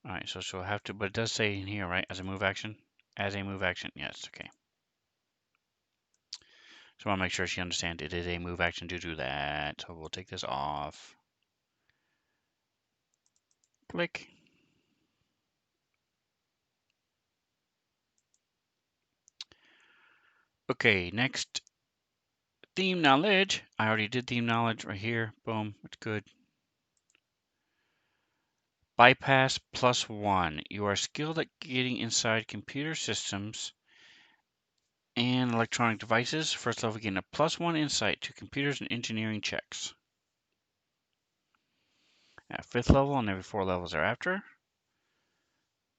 Alright, so she'll have to, but it does say in here, right? As a move action? As a move action, yes, okay. So I want to make sure she understands it is a move action to do that. So we'll take this off. Click. Okay, next theme knowledge. I already did theme knowledge right here. Boom, it's good. Bypass +1. You are skilled at getting inside computer systems and electronic devices. First level, gain a +1 insight to computers and engineering checks. At 5th level and every 4 levels thereafter,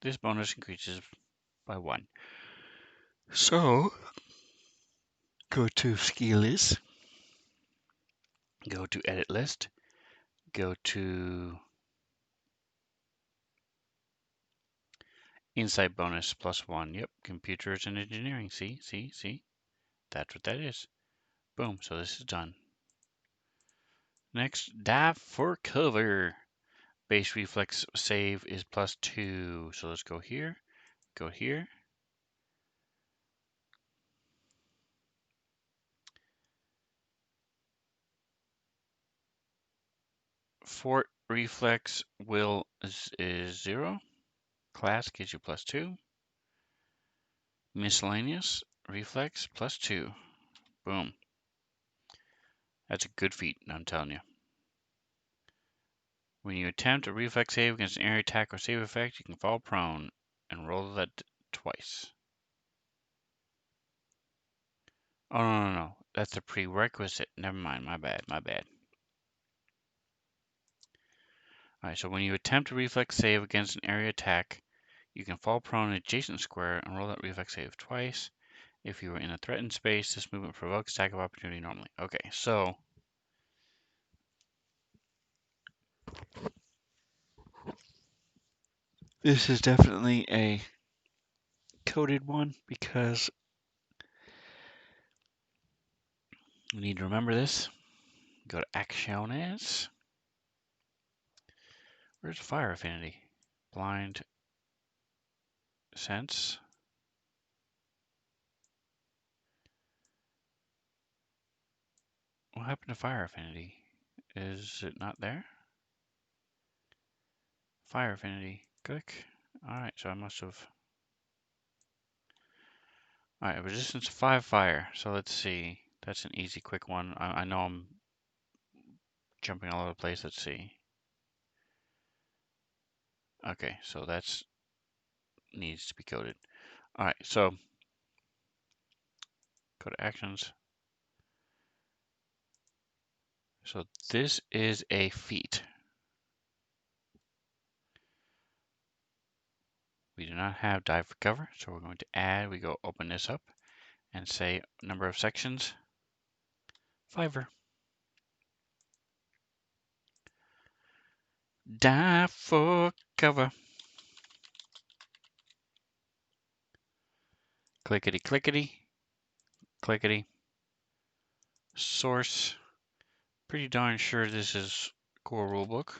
this bonus increases by 1. So, go to skill list, go to edit list, go to insight bonus +1. Yep, computers and engineering. See? That's what that is. Boom, so this is done. Next, dive for cover. Base reflex save is +2. So let's go here, go here. Fort reflex will is 0. Class gives you +2. Miscellaneous reflex +2. Boom. That's a good feat, I'm telling you. When you attempt a reflex save against an area attack or save effect, you can fall prone and roll that twice. Oh, no. That's a prerequisite. Never mind. My bad. Alright, so when you attempt a reflex save against an area attack, you can fall prone in an adjacent square and roll that reflex save twice. If you are in a threatened space, this movement provokes attack of opportunity normally. Okay, so this is definitely a coded one because we need to remember this. Go to actions. Where's fire affinity? Blind sense. What happened to fire affinity? Is it not there? Fire affinity. Click. Alright, so I must have. Alright, resistance 5 fire. So let's see. That's an easy, quick one. I know I'm jumping all over the place. Let's see. Okay, so that's needs to be coded. All right, so go to actions. So this is a feat. We do not have dive for cover, so we're going to add, we go open this up and say number of sections, Fiverr. Dive for cover. Clickety clickety, clickety. Source. Pretty darn sure this is core rulebook.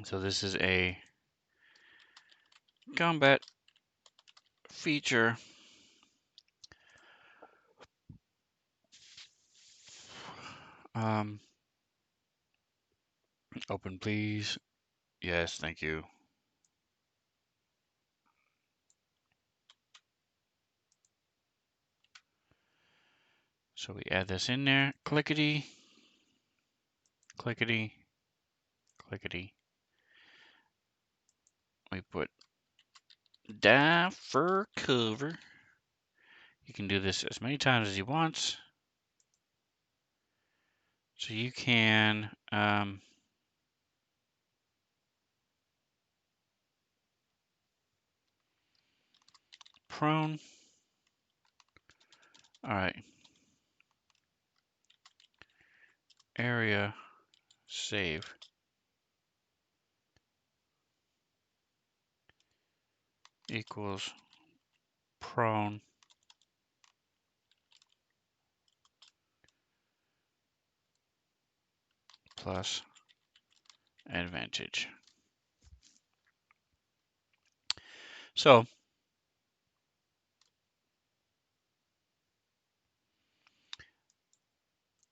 So this is a combat feature. Open please. Yes, thank you. So we add this in there. Clickety, clickety, clickety. We put dive for cover. You can do this as many times as you want. So you can prone. All right. Area save equals prone plus advantage. So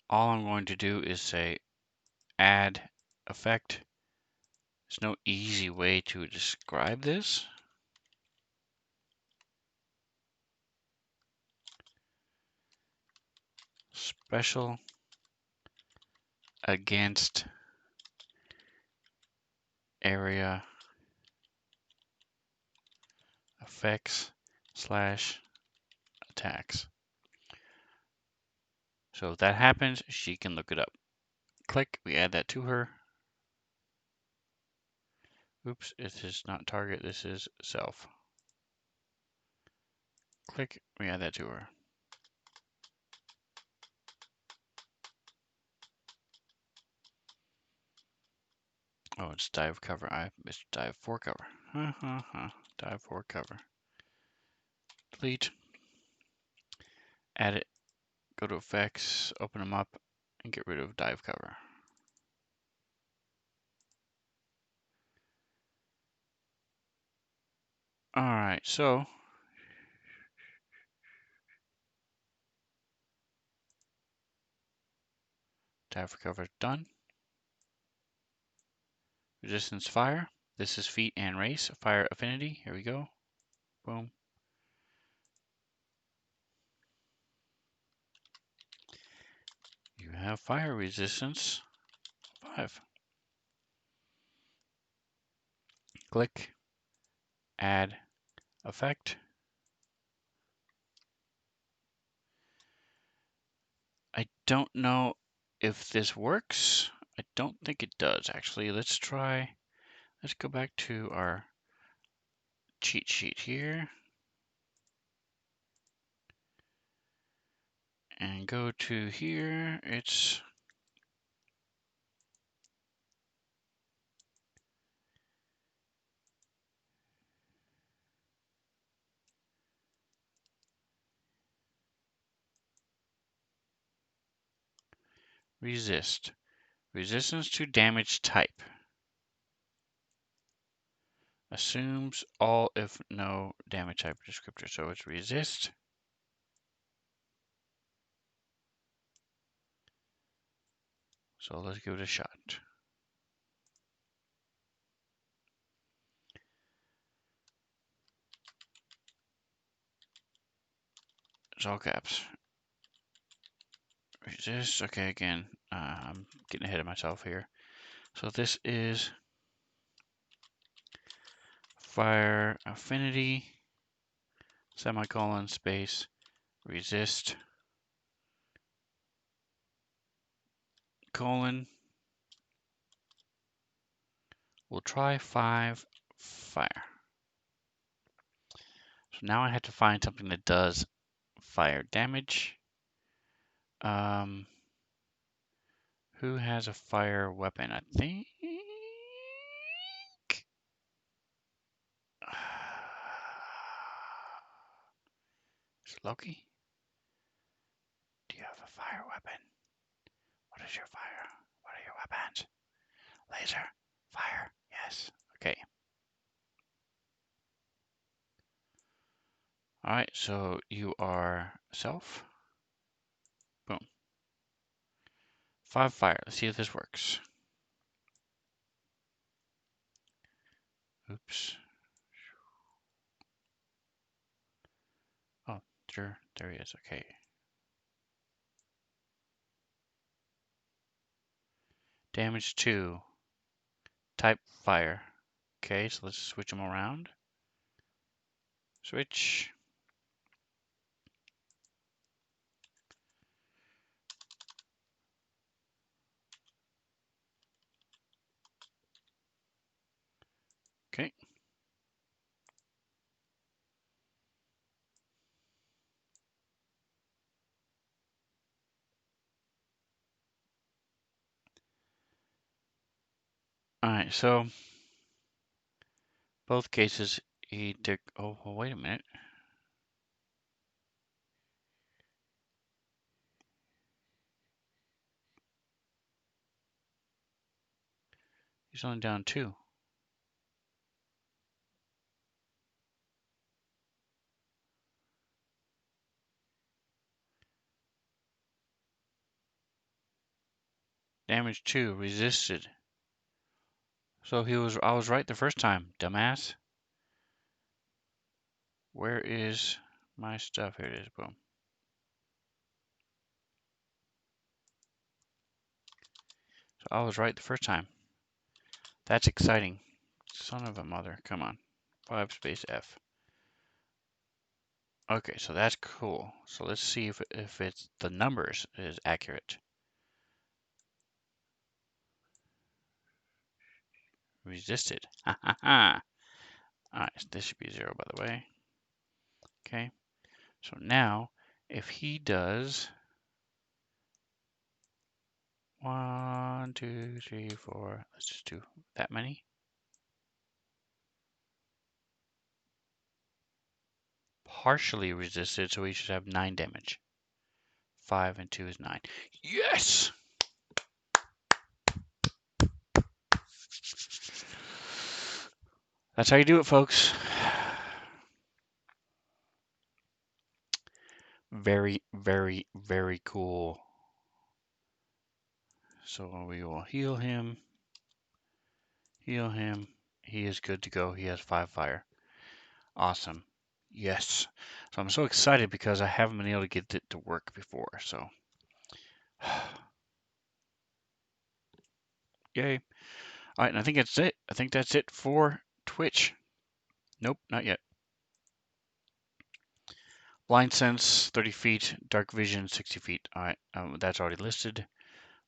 all I'm going to do is say add effect. There's no easy way to describe this. Special against area effects slash attacks. So if that happens, she can look it up. Click, we add that to her. Oops, it is not target, this is self. Click, we add that to her. Oh, it's dive cover. It's dive for cover. Dive for cover. Delete. Add it. Go to effects, open them up, and get rid of dive cover. All right, so dive for cover done. Resistance fire. This is feat and race. Fire affinity. Here we go. Boom. You have fire resistance 5. Click. Add effect. I don't know if this works. I don't think it does, actually. Let's go back to our cheat sheet here. And go to here. It's resist. Resistance to damage type. Assumes all if no damage type descriptor. So it's resist. So let's give it a shot. It's all caps. Resist. Okay, again, I'm getting ahead of myself here. So this is fire affinity, semicolon, space, resist, colon. We'll try 5 fire. So now I have to find something that does fire damage. Who has a fire weapon? I think it's Loki. Do you have a fire weapon? What is your fire? What are your weapons? Laser, fire, yes. Okay. All right, so you are self. Boom. 5 fire. Let's see if this works. Oops. Oh, sure. There he is. Okay. Damage 2. Type fire. Okay, so let's switch them around. Switch. Okay. All right, so both cases he took. Oh, well, wait a minute. He's only down 2. Damage 2. Resisted. So I was right the first time, dumbass. Where is my stuff? Here it is. Boom. So I was right the first time. That's exciting. Son of a mother. Come on. 5 space F. Okay, so that's cool. So let's see if it's the numbers is accurate. Resisted. Ha ha ha. Alright, so this should be 0 by the way. Okay. So now if he does 1, 2, 3, 4, let's just do that many. Partially resisted, so he should have 9 damage. 5 and 2 is 9. Yes! That's how you do it, folks. Very, very, very cool. So we will heal him. Heal him. He is good to go. He has 5 fire. Awesome. Yes. So I'm so excited because I haven't been able to get it to work before. So, yay. All right, and I think that's it. I think that's it for Twitch. Nope, not yet. Blind sense, 30 feet. Dark vision, 60 feet. All right, that's already listed.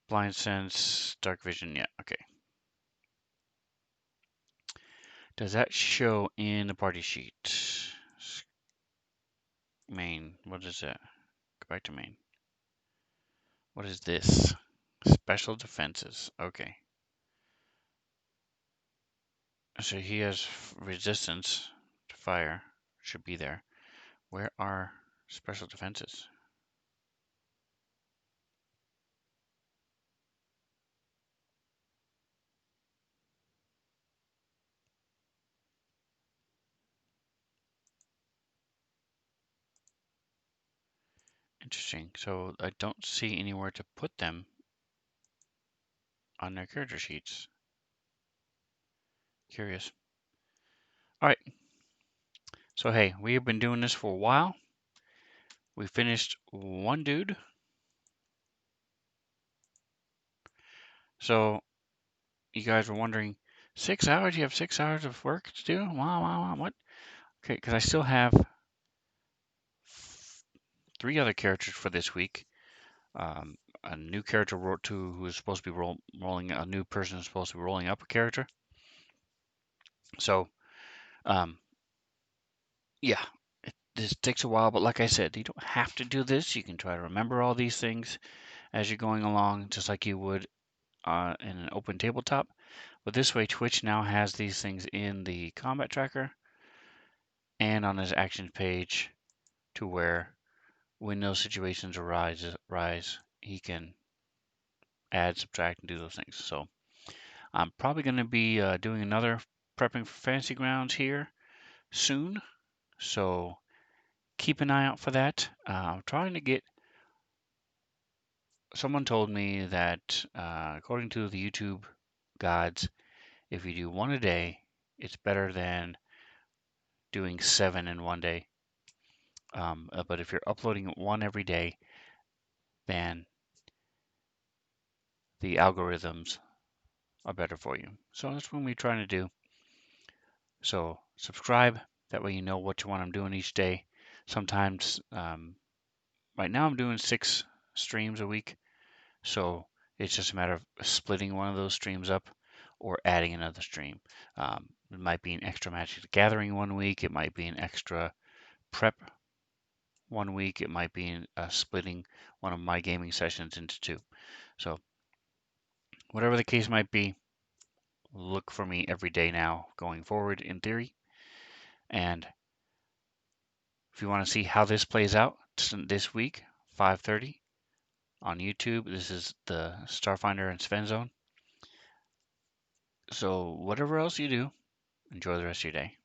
Blind sense, dark vision, yeah, okay. Does that show in the party sheet? Main, what is that? Go back to main. What is this? Special defenses, okay. So he has resistance to fire, should be there. Where are special defenses? Interesting. So I don't see anywhere to put them on their character sheets. Curious. All right. So hey, we have been doing this for a while. We finished one dude. So you guys were wondering, 6 hours? You have 6 hours of work to do? Wow, wow, wow. What? Okay, because I still have three other characters for this week. A new character wrote to who is supposed to be rolling. A new person is supposed to be rolling up a character. So, um, yeah, this takes a while, but like I said, you don't have to do this. You can try to remember all these things as you're going along, just like you would in an open tabletop. But this way, Twitch now has these things in the combat tracker and on his actions page to where when those situations arise, he can add, subtract, and do those things. So I'm probably going to be doing another prepping for Fantasy Grounds here soon. So keep an eye out for that. I'm trying to get. Someone told me that according to the YouTube gods, if you do one a day, it's better than doing 7 in one day. But if you're uploading one every day, then the algorithms are better for you. So that's what we're trying to do. So subscribe. That way you know what I'm doing each day. Sometimes, right now I'm doing 6 streams a week. So it's just a matter of splitting one of those streams up or adding another stream. It might be an extra Magic the Gathering one week. It might be an extra prep one week. It might be splitting one of my gaming sessions into two. So whatever the case might be, look for me every day now going forward in theory. And if you want to see how this plays out this week, 5:30 on YouTube, this is the Starfinder and Sven Zone. So whatever else you do, enjoy the rest of your day.